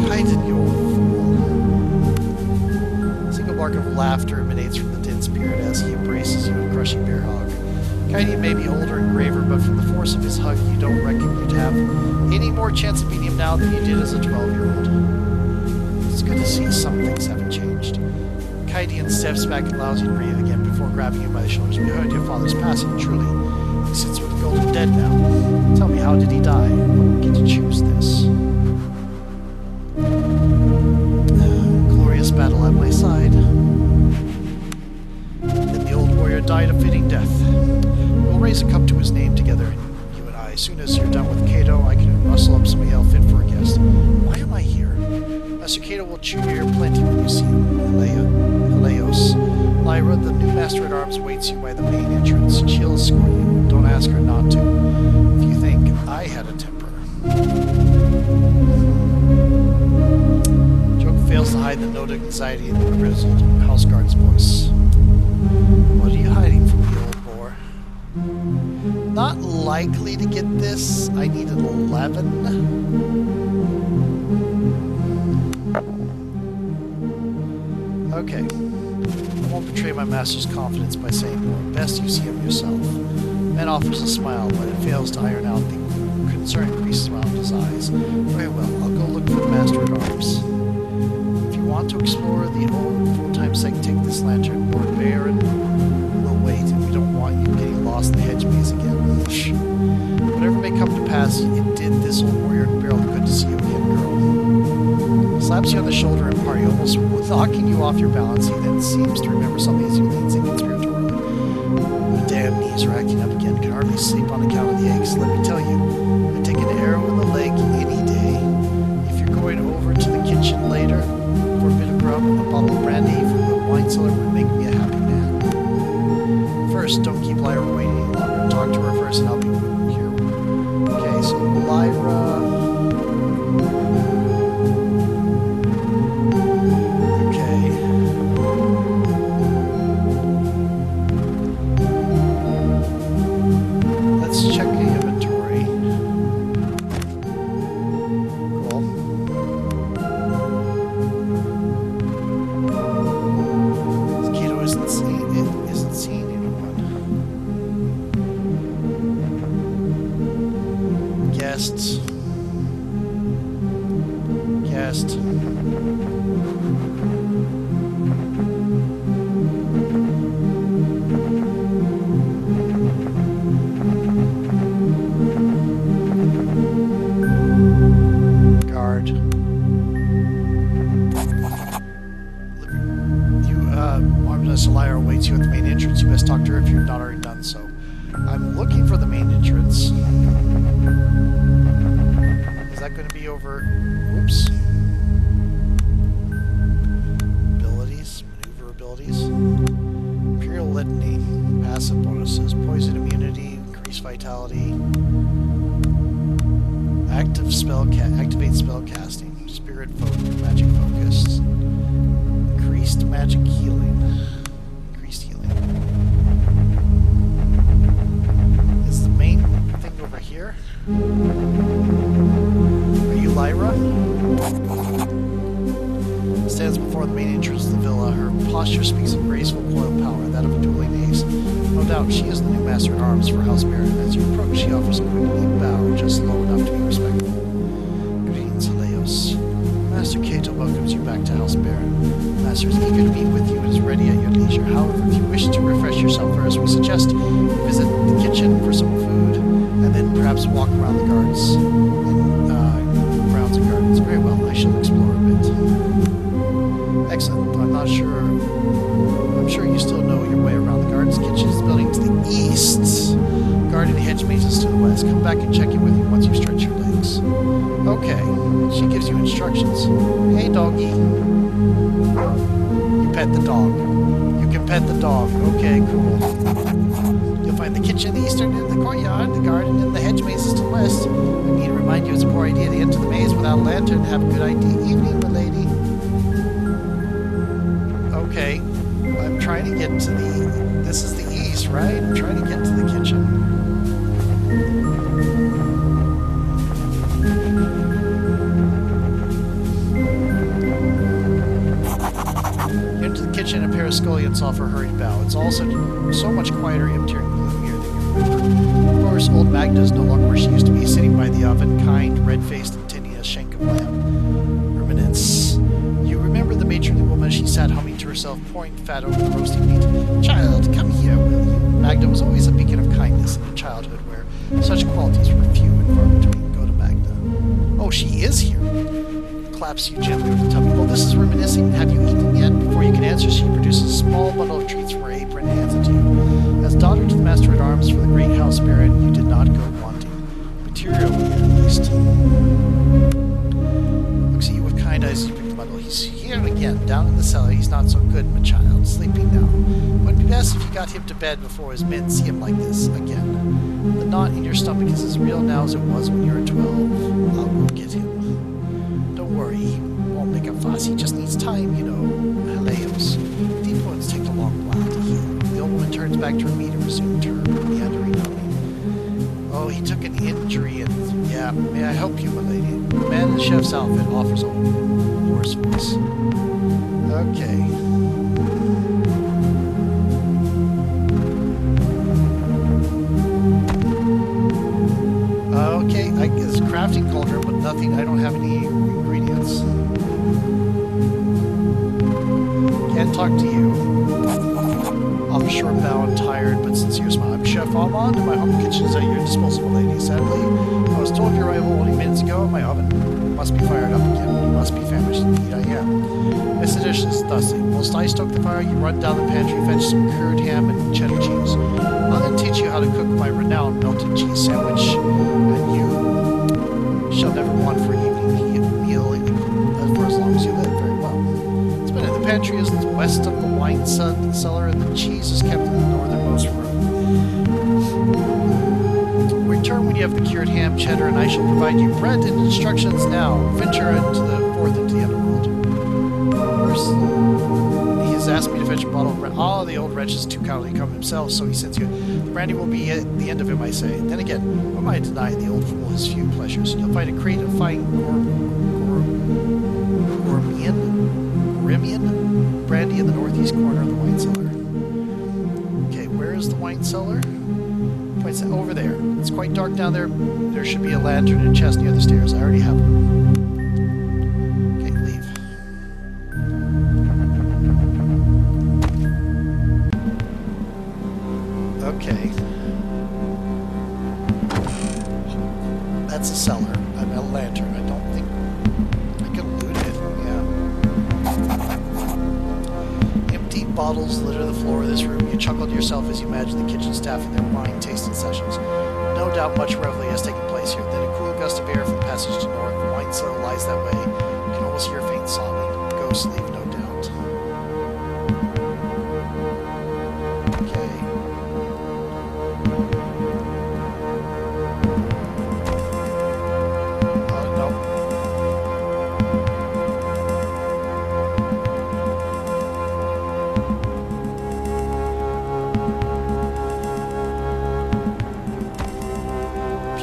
Kaiden, you old fool. A single bark of laughter emanates from the dense beard as he embraces you in a crushing bear hug. Kaiden may be older and graver, but from the force of his hug, you don't reckon you'd have any more chance of beating him now than you did as a 12-year-old. It's good to see some things haven't changed. Kaiden steps back and allows you to breathe again before grabbing you by the shoulders. We heard your father's passing, truly. He sits with the golden dead now. Tell me, how did he die? I don't get to choose this. Glorious battle at my side. Then the old warrior died a fitting death. We'll raise a cup to his name together, you and I. As soon as you're done with Cato, I can rustle up somebody else fit for a guest. Why am I here? Master Cato will chew your ear plenty when you see him. Helios. Lyra, the new Master-at-Arms waits you by the main entrance. She'll escort you. Don't ask her not to. If you think I had a temper. Joke fails to hide the note of anxiety in the grizzled house guard's voice. What are you hiding from me, old boar? Not likely to get this. I need an 11. Okay. I won't betray my master's confidence by saying more. Best you see him yourself. Ben offers a smile, but it fails to iron out the concern creases around his eyes. Very well, I'll go look for the Master-at-Arms. If you want to explore the old full-time site, take this lantern. Lord Baron will wait, and we don't want you getting lost in the hedge maze again. Whatever may come to pass, it did this old warrior in barrel. Good to see you again, girl. Slaps you on the shoulder in party, almost knocking you off your balance. He then seems to remember something as he leans in conspiratorially. The damn knees are acting up again. Can hardly sleep on account of the aches. Let me tell you, I'd take an arrow in the leg any day. If you're going over to the kitchen later for a bit of grub, a bottle of brandy from the wine cellar would make me a happy man. First, don't keep Lyra waiting any longer. Talk to her first and I'll be here. Okay, so Lyra... Lyra awaits you at the main entrance. You best talk to her if you've not already done so. I'm looking for the main entrance. Is that going to be over... Oops. Abilities. Maneuver abilities. Imperial Litany. Passive bonuses. Poison immunity. Increased vitality. Activate spell casting. Spirit focus. Magic focus. Increased magic healing. Is the main thing over here? Are you Lyra? Stands before the main entrance of the villa. Her posture speaks of graceful coiled power, that of a dueling ace. No doubt she is the new Master-at-Arms for House Baron. As you approach, she offers a quickly bow, just low enough to be respectful. Greetings, Helios. Master Cato welcomes you back to House Baron. Master is eager to meet with you and is ready at your leisure. However, if you wish to refresh yourself first, we suggest you visit the kitchen for some food, and then perhaps walk around the gardens grounds and gardens. Very well, I shall explore a bit. Excellent. I'm sure you still know your way around the gardens. Kitchen is the building to the east. Garden hedge mazes to the west. Come back and check in with you once you stretch your legs. Okay. She gives you instructions. Hey, doggy. You pet the dog. You can pet the dog. Okay, cool. You'll find the kitchen in the eastern end of the courtyard, the garden and the hedge mazes to the west. I need to remind you it's a poor idea to enter the maze without a lantern. Have a good evening, my lady. Okay. I'm trying to get to the... This is the east, right? I'm trying to get to the kitchen. Into the kitchen, a pair of scullions offer a hurried bow. It's also so much quieter, emptier, and gloomier than you remember. Of course, old Magda is no longer where she used to be, sitting by the oven, kind, red-faced, and tending a shank of lamb. Reminisce. You remember the matronly woman as she sat humming to herself, pouring fat over the roasting meat. Child, come here, will you? Magda was always a beacon of kindness in her childhood, where such qualities were few and far between. Go to Magda. Oh, she is here. Claps you gently over the tummy. Well, this is reminiscing. Have you eaten yet? Before you can answer, she produces a small bundle of treats from her apron and hands it to you. As daughter to the Master-at-Arms for the great House Baron, you did not go wanting. Materially, at least. Looks at you with kind recognizes you pick the bundle. He's here again, down in the cellar. He's not so good, my child. Sleeping now. Would be best if you got him to bed before his men see him like this again. The knot in your stomach is as real now as it was when you were 12. I'll go get him. Don't worry, he won't make a fuss. He just needs time, you know. Haleos. Deep wounds take a long while to heal. The old woman turns back to her meat and resumed her meandering humming. Oh, he took an injury and... yeah, may I help you, my lady? The man in the chef's outfit offers a hoarse voice. Okay. Okay, I guess crafting cauldron, but nothing. I don't have any ingredients. Can't talk to you. I'm short bow, tired, but sincere smile. I'm Chef Almond, and my home kitchen is at your disposal, lady. Sadly, I was told your arrival only minutes ago. My oven must be fired up again. You must be famished. Indeed, I am. This dish is dusty. Whilst I stoke the fire, you run down the pantry, fetch some cured ham and cheddar cheese. I'll then teach you how to cook my renowned melted cheese sandwich, and you shall never want for evening meal for as long as you live. Very well. It's been in the pantry is west of the wine cellar, and the cheese is kept in the northernmost room. Return when you have the cured ham, cheddar, and I shall provide you bread and instructions now. Venture into the forth into the underworld. First, he has asked me to fetch a bottle of brandy. Oh, the old wretch is too cowardly to come himself, so he sends you. The brandy will be at the end of him, I say. Then again, who am I to deny the old fool his few pleasures? You'll find a crate of fine Gormian brandy in the northeast corner of the wine cellar. Okay, where is the wine cellar? It's over there. It's quite dark down there. There should be a lantern and a chest near the stairs. I already have one. Okay, leave. Okay. That's a cellar. I've got a lantern. I don't think I can loot it. Yeah. Empty bottles litter the floor of this room. You chuckle to yourself as you imagine the kitchen staff in their wine tasting sessions. No doubt much revelry has taken place here. Then a cool gust of air from the passage to north. The wine cellar lies that way. You can almost hear faint sobbing. Ghosts leave no doubt. Okay. Oh, no.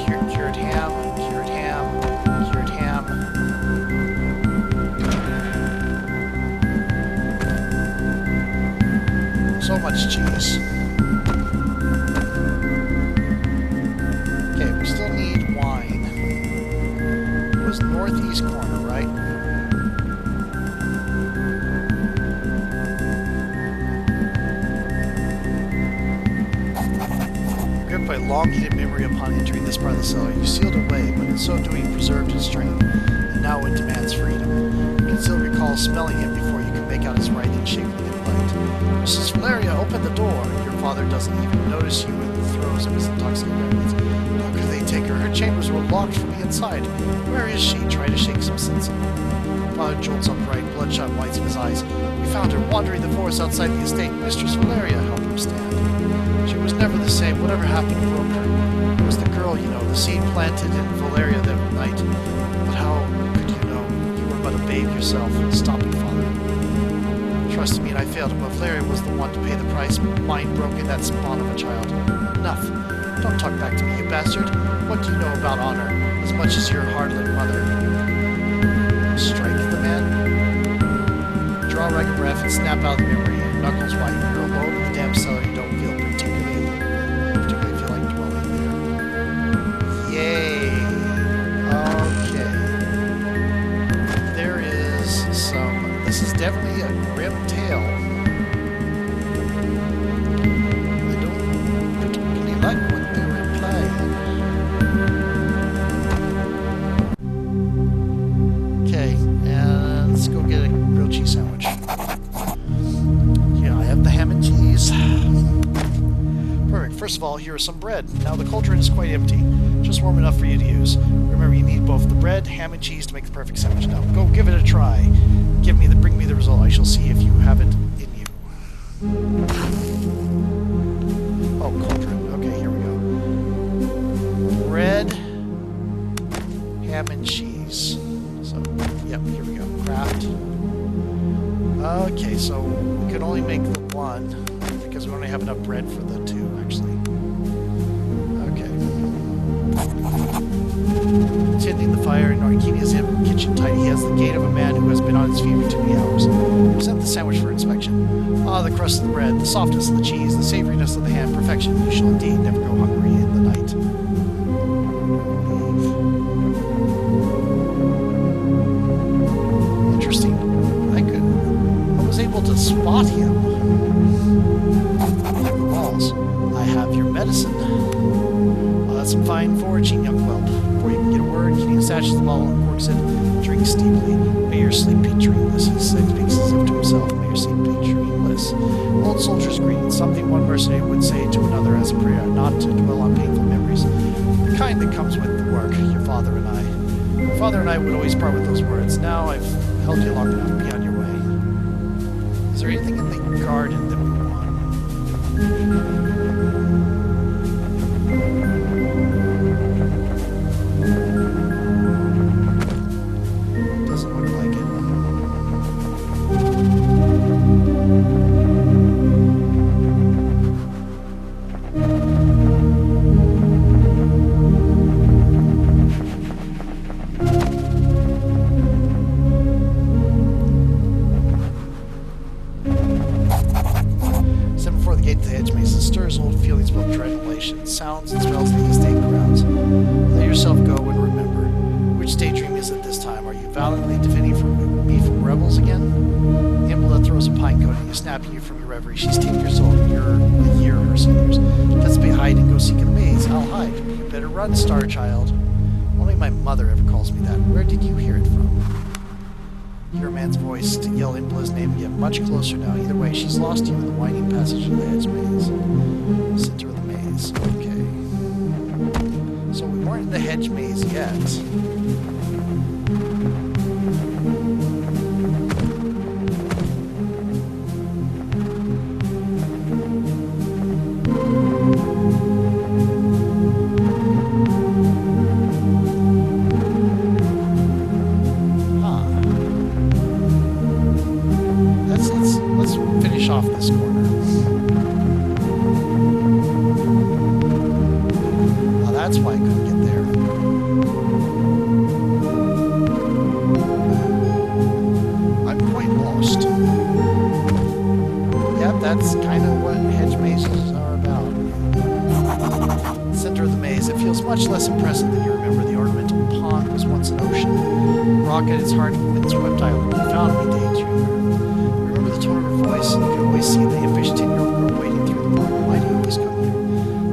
Cured ham. So much cheese. Okay, we still need wine. It was northeast corner, right? Gripped by long-heated memory upon entering this part of the cellar, you sealed away, but in so doing preserved his strength, and now it demands freedom. You can still recall smelling him before you can make out his writhing shape in the light. Mrs. Valeria, open the door. Your father doesn't even notice you in the throes of his intoxicating remedies. How could they take her? Her chambers were locked from the inside. Where is she? Try to shake some sense in her. Father jolts upright, bloodshot whites of his eyes. We found her wandering the forest outside the estate. Mistress Valeria helped him stand. She was never the same. Whatever happened broke her. It was the girl, you know, the seed planted in Valeria that night. But how could you know? You were but a babe yourself. Stop it, Father. Trusted me and I failed him, but Valeria was the one to pay the price. Mind broken, that spawn of a child. Enough. Don't talk back to me, you bastard. What do you know about honor? As much as your hard-lived mother. Strike the man. Draw a ragged breath and snap out of the memory. Your knuckles white. You're alone in the damn cellar. You don't feel particularly feel like dwelling there. Yay. Okay. There is some... This is definitely a grim tale. I don't particularly like what they're implying. Okay, and let's go get a grilled cheese sandwich. Yeah, I have the ham and cheese. Perfect. First of all, here is some bread. Now the cauldron is quite empty, just warm enough for you to use. Remember, you need both the bread, ham, and cheese to make the perfect sandwich. Now, go give it a try. Bring me the result. I shall see if you have it in you. Oh, cauldron. Okay, here we go. Bread, ham, and cheese. So, yep, here we go. Craft. Okay, so we can only make the one because we only have enough bread for the two, actually. Okay. Tending the fire and keeping his kitchen tidy. He has the gait of a man who has been on his feet for too many hours. Present the sandwich for inspection. Ah, the crust of the bread, the softness of the cheese, the savoriness of the ham, perfection. You shall indeed never go hungry in the night. Interesting. I was able to spot him. Like the walls. I have your medicine. Well, that's some fine foraging, young whelp. Before you can get a word, Gideon snatches the bottle and corks it, drinks deeply. May your sleep be dreamless, he speaks as if to himself. May your sleep be dreamless. Old soldier's greeting, something one mercenary would say to another as a prayer, not to dwell on painful memories. The kind that comes with the work, your father and I. Your father and I would always part with those words. Now I've held you long enough. Be on your way. Is there anything in the garden that we want? Doesn't look like it. Sounds and smells the estate grounds. Let yourself go and remember. Which daydream is it this time? Are you valiantly defending me from rebels again? Imla throws a pine cone at you, snapping you from your reverie. She's 10 years old. You're a year her seniors. Let's be hide and go seek in the maze. I'll hide. You better run, star child. Only my mother ever calls me that. Where did you hear it from? Hear a man's voice to yell Imla's name again. Much closer now. Either way, she's lost you in the winding passage of the hedge maze. Center of the maze. Okay. So we weren't in the hedge maze yet. Let's finish off this corner. That's why I couldn't get there. I'm quite lost. Yep, that's kind of what hedge mazes are about. Center of the maze. It feels much less impressive than you remember. The ornamental pond was once an ocean. Rock at its heart, windswept island. You found me, daydreamer. Remember the tone of her voice? You could always see the impish 10-year-old girl waiting through the pond. Why do you always come here?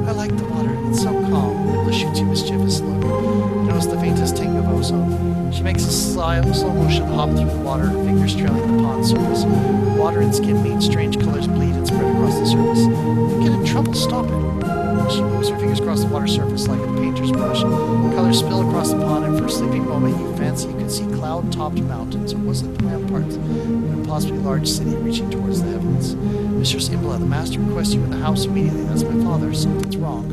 I like the water. It's so calm. Shoots you mischievous look. You notice the faintest ting of ozone. She makes a slow motion hop through the water, her fingers trailing the pond surface. Water and skin meet, strange colors bleed and spread across the surface. You get in trouble, stop it. She moves her fingers across the water surface like a painter's brush. Colors spill across the pond, and for a sleeping moment you fancy you could see cloud-topped mountains, or was it the ramparts of an impossibly large city reaching towards the heavens. Mistress Imla, the master requests you in the house immediately. That's my father. Something's wrong.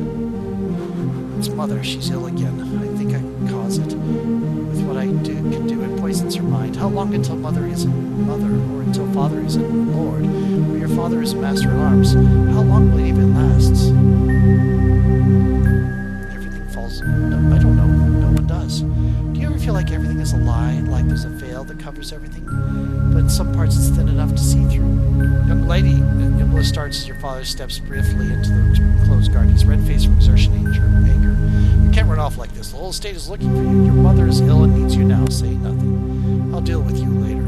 It's mother. She's ill again. I think I can cause it. With what I can do, it poisons her mind. How long until mother isn't mother, or until father isn't lord, or your father is master at arms? How long will it even last? Everything falls... No, I don't know. No one does. Do you ever feel like everything is a lie, like there's a veil that covers everything, but in some parts it's thin enough to see through? Young lady, Imla starts as your father steps briefly into the closed garden. He's red-faced from exertion and anger. You can't run off like this. The whole estate is looking for you. Your mother is ill and needs you now. Say nothing. I'll deal with you later.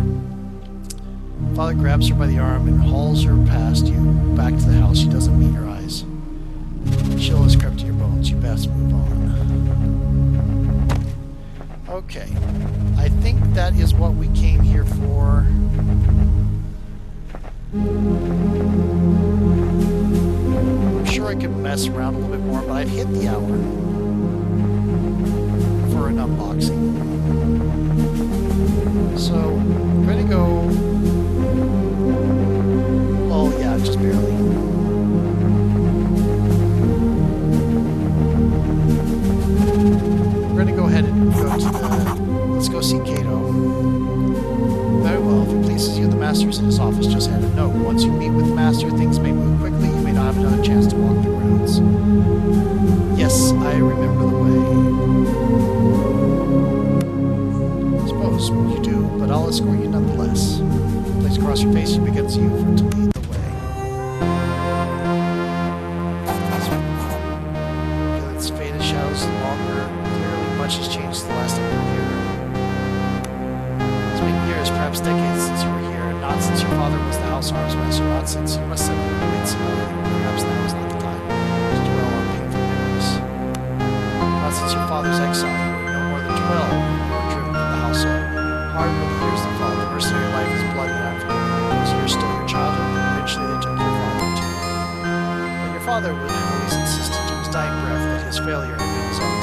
Father grabs her by the arm and hauls her past you back to the house. She doesn't meet your eyes. Chill has crept to your bones. You best move on. Okay. I think that is what we came here for. I'm sure I could mess around a little bit more, but I've hit the hour for an unboxing. So, I'm going to go... Well, yeah, just barely. We're going to go ahead and go to the... Let's go see Cato. Very well. If it pleases you, the Master is in his office. Just hand a note. Once you meet with the Master, things may move quickly. You may not have another chance to walk the grounds. Yes, I remember the way. Suppose you do, but I'll escort you nonetheless. Place across your face, you begins you for to lead the way. Its faded shadows longer. Clearly, much has changed since the last time you were here. It's been years, perhaps decades, since you were here. Not since your father was the house arms master. Not since you must have been somebody. Perhaps now is not the time to dwell on painful memories. Not since your father's exile. You were no more than 12 when you were driven from the household. Hard were the years that followed. The mercenary life is bloody and unforgiving. Those years still your childhood, but eventually they took your father too. But your father would always insist to his dying breath that his failure had been his own.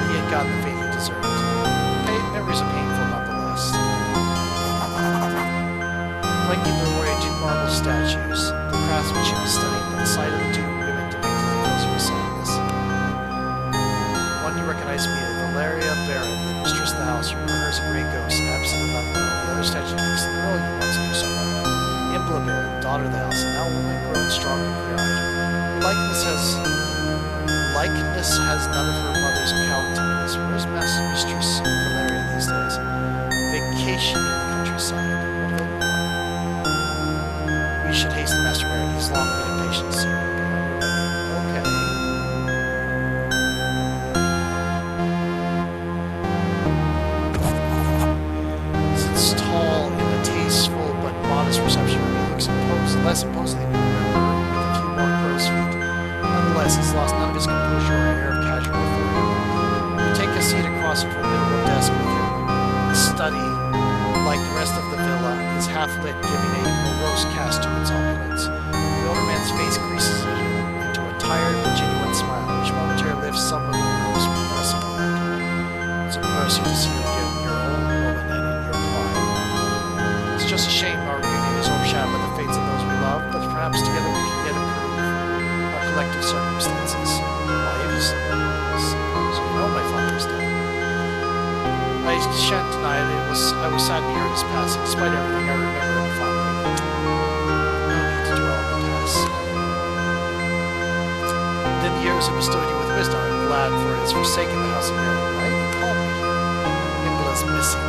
He had gotten the fate he deserved. Memories are painful nonetheless. Flanking their way two marble statues, the craftsmanship is stunning, but the sight of the two women depicted fills you with sadness. One you recognize immediately, Valeria Baron, the mistress of the house. You remember her as a grey ghost, absent and unknown. The other statue depicts the girl you once knew so well. Imbla Baron, daughter of the house, and now a woman grown strong and clear-eyed. Likeness has none of her mother's countenance. Where's Master Mistress Valeria these days? Vacation in the countryside. We should hasten Master Baron. He's long been impatient to see her. Okay. Sits tall in a tasteful but modest reception room. He looks less imposing than you remember, with a few more crow's feet. Nonetheless, he's lost none of his composure or air of casual authority. You take a seat across a formidable desk with him. The study, like the rest of the villa, is half-lit, giving a morose cast to its opulence. The older man's face creases into a tired but genuine smile, which momentarily lifts some of the most repressive mood. It's a mercy to see you again, your old woman and in your prime. It's just a shame our reunion is overshadowed by the fates of those we love, but perhaps together we can yet improve our collective circumstances. Lives. So you know my father's dead. I shan't deny it. I was sad to hear his passing. Despite everything, I remember him fondly. No need to dwell on the past. Then the years have bestowed you with wisdom. I'm glad, for it has forsaken the house of Maryland. Why even call me here? Imbla's missing.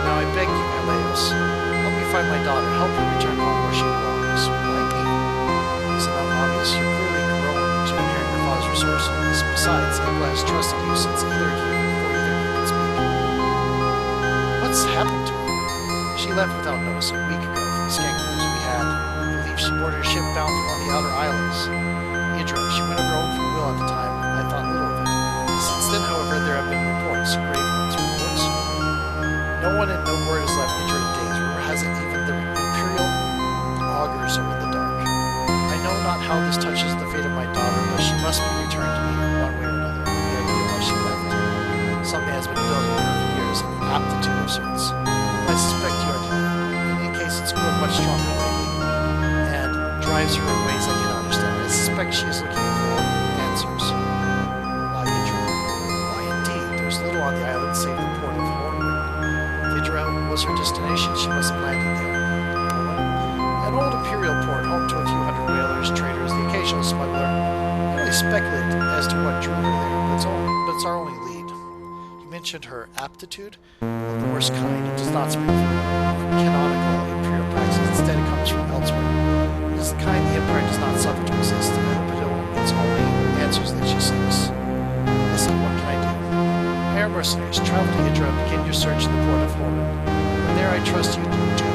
Now I beg you, Eleos, help me find my daughter. Help her return home where she belongs. Why me? Is it not obvious? You're clearly grown to inherit your father's resources. Besides, Imbla has trusted you since either of you could speak. What's happened to her? She left without notice a week ago from the skank news we had. I believe she boarded a ship bound for one of the outer islands. Idra, she went of her own free will at the time. I thought little of it. Since then, however, there have been reports, grave ones, reports. No one and no word has left Idra in days. Rumor has it even the imperial augurs are in the dark. I know not how this touches the fate of my daughter, but she must be returned to me in one way or another. The idea why she left. Something has been building her for years, an aptitude of sorts. I suspect you are to know. In any case, it's grown much stronger lately, and drives her in ways I cannot understand. I suspect she is looking for answers. Why Idra? Why indeed? There's little on the island save the port of Hornwood. If Idra was her destination, she must have landed there. An old imperial port, home to a few hundred whalers, traders, the occasional smuggler. I only speculate as to what drew her there, but it's our only lead. You mentioned her aptitude, of the worst kind. It does not spring from canonical imperial practice. Instead, it comes from elsewhere. It is the kind the empire does not suffer to exist. I hope it's only answers that she seeks. Listen, what can I do? Hire mercenaries, travel to Idra, begin your search in the port of Hornwood. From there, I trust you to do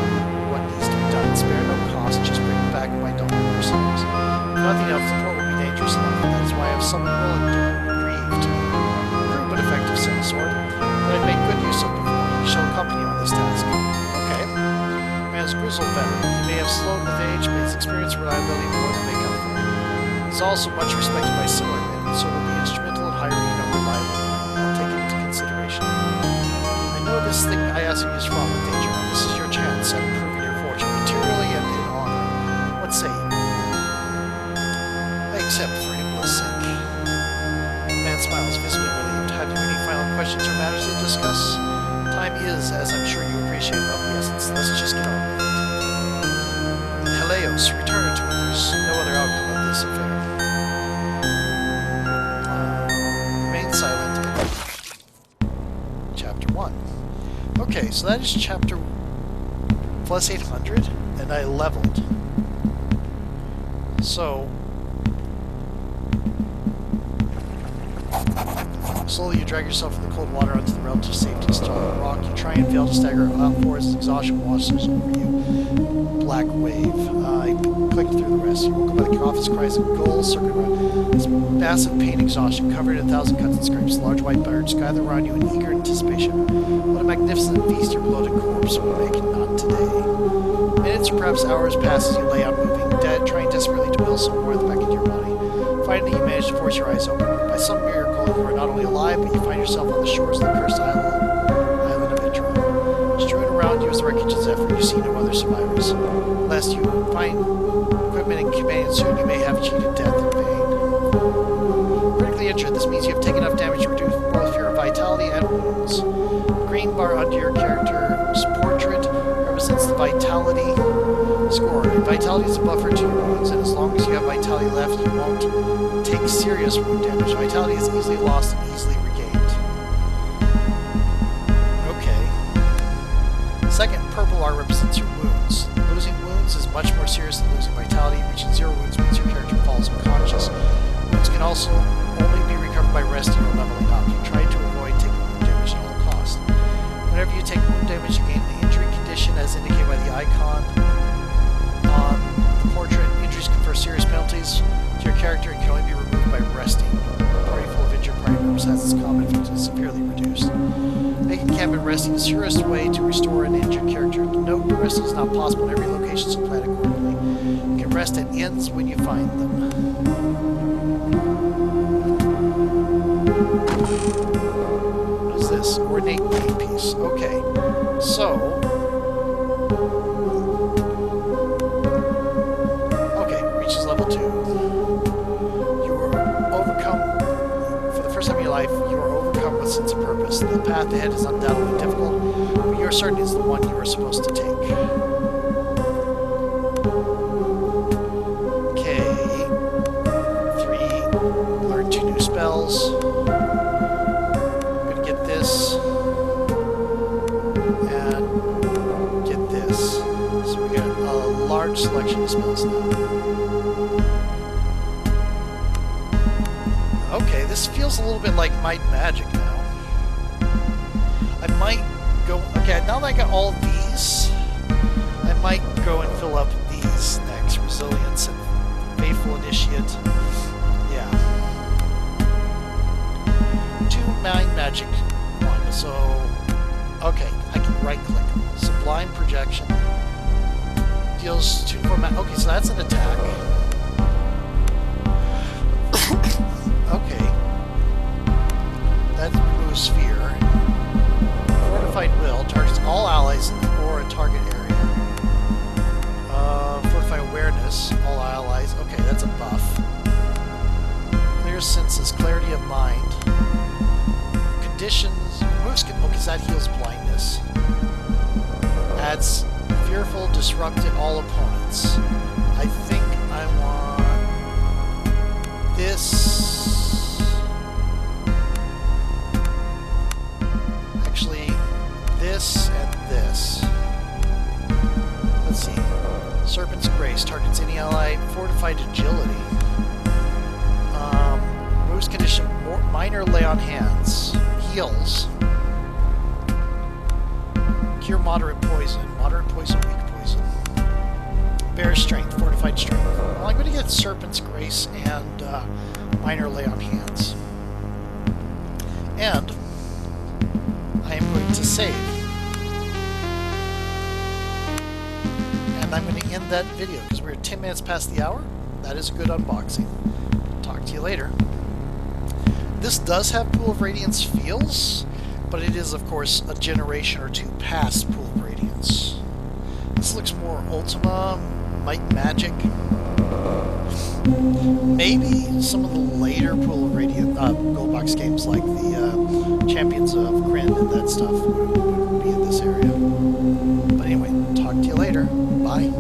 what needs to be done. Spare no cost, just bring back my daughter mercenaries. If nothing else, the port will be dangerous enough. That is why I have someone willing to grieve to me. Crude but effective sword that I've made good use of before. He shall accompany you on this task. Okay. Man is a grizzled veteran. He may have slowed with age, but his experience and reliability more than make up for it. He's also much respected by similar men, and so will be instrumental in hiring a reliable one. I'll take it into consideration. I know this thing I ask you is fraught with danger. This is your chance at improving your fortune, materially and in honor. What say you? I accept for Imla's sake. The man smiles, visibly relieved. Have you any final questions or matters to discuss? Time is, as I'm sure you appreciate, of the essence. Let's just get on with it. Helios, return to it. There's no other outcome of this affair. Remain silent. Chapter 1. Okay, so that is chapter plus 800, and I leveled. So, slowly you drag yourself in the cold water onto the relative safety of solid rock. You try and fail to stagger out for as exhaustion washes over you. Black wave. I clicked through the rest. You woke up by the office cries of gulls circling around. This massive pain exhaustion covered in 1,000 cuts and scrapes. Large white birds gather around you in eager anticipation. What a magnificent feast your bloated corpse will make, not today. Minutes or perhaps hours pass as you lay unmoving, dead, trying desperately to will some warmth back into your body. Finally, you manage to force your eyes open. By some miracle, you are not only alive, but you find yourself on the shores of the cursed island of Idra. Strewn around you is the wreckage of Zephyr. You see no other survivors. Lest you find equipment and companions soon, you may have cheated death in vain. Critically injured, this means you have taken enough damage to reduce both your vitality and wounds. The green bar under your character's portrait represents the vitality score. Vitality is a buffer to your wounds, and as long as you have vitality left, you won't take serious wound damage. Vitality is easily lost and easily regained. Okay. Second, purple bar represents your wounds. Losing wounds is much more serious than losing vitality. Reaching 0 wounds means your character falls unconscious. Wounds can also only be recovered by resting or leveling up. You try to avoid taking wound damage at all costs. Whenever you take wound damage, you gain the injury condition as indicated by the icon on the portrait. Injuries confer serious penalties to your character and can only be removed by resting. A party full of injured party members has its common effect severely reduced. Making camp and resting is the surest way to restore an injured character. Note, resting is not possible in every location, so plan accordingly. You can rest at inns when you find them. What is this? Ornate game piece. Okay, so... reaches level 2. You are overcome, for the first time in your life, you are overcome with sense of purpose. The path ahead is undoubtedly difficult, but you are certain it's the one you are supposed to take. Okay. 3. Learn 2 new spells. I'm gonna get this. And get this. So we got a large selection of spells now. Okay, this feels a little bit like Might and Magic now. I might go... Okay, now that I got all these, I might go and fill up these next. Resilience and Faithful Initiate. Yeah. 2 Mind Magic 1, so... Okay, I can right-click. Sublime Projection. Deals 2 more okay, so that's an attack. Okay. That removes Sphere. Fortified Will targets all allies or a target area. Fortified Awareness, all allies. Okay, that's a buff. Clear Senses, Clarity of Mind. Conditions, removes... Okay, so that heals blindness. Adds Fearful, Disrupted all opponents. I think I want... this... this and this. Let's see. Serpent's Grace targets any ally. Fortified Agility. Moves condition minor lay on hands. Heals. Cure moderate poison. Moderate poison, weak poison. Bear Strength. Fortified Strength. Well, I'm going to get Serpent's Grace and minor lay on hands. And I am going to save. And I'm going to end that video because we're 10 minutes past the hour. that is a good unboxing. Talk to you later. This does have Pool of Radiance feels, but it is, of course, a generation or two past Pool of Radiance. This looks more Ultima, Might and Magic. Maybe some of the later Pool of Radiance gold box games like the Champions of Kryn and that stuff would be in this area. But anyway, talk to you later. Bye.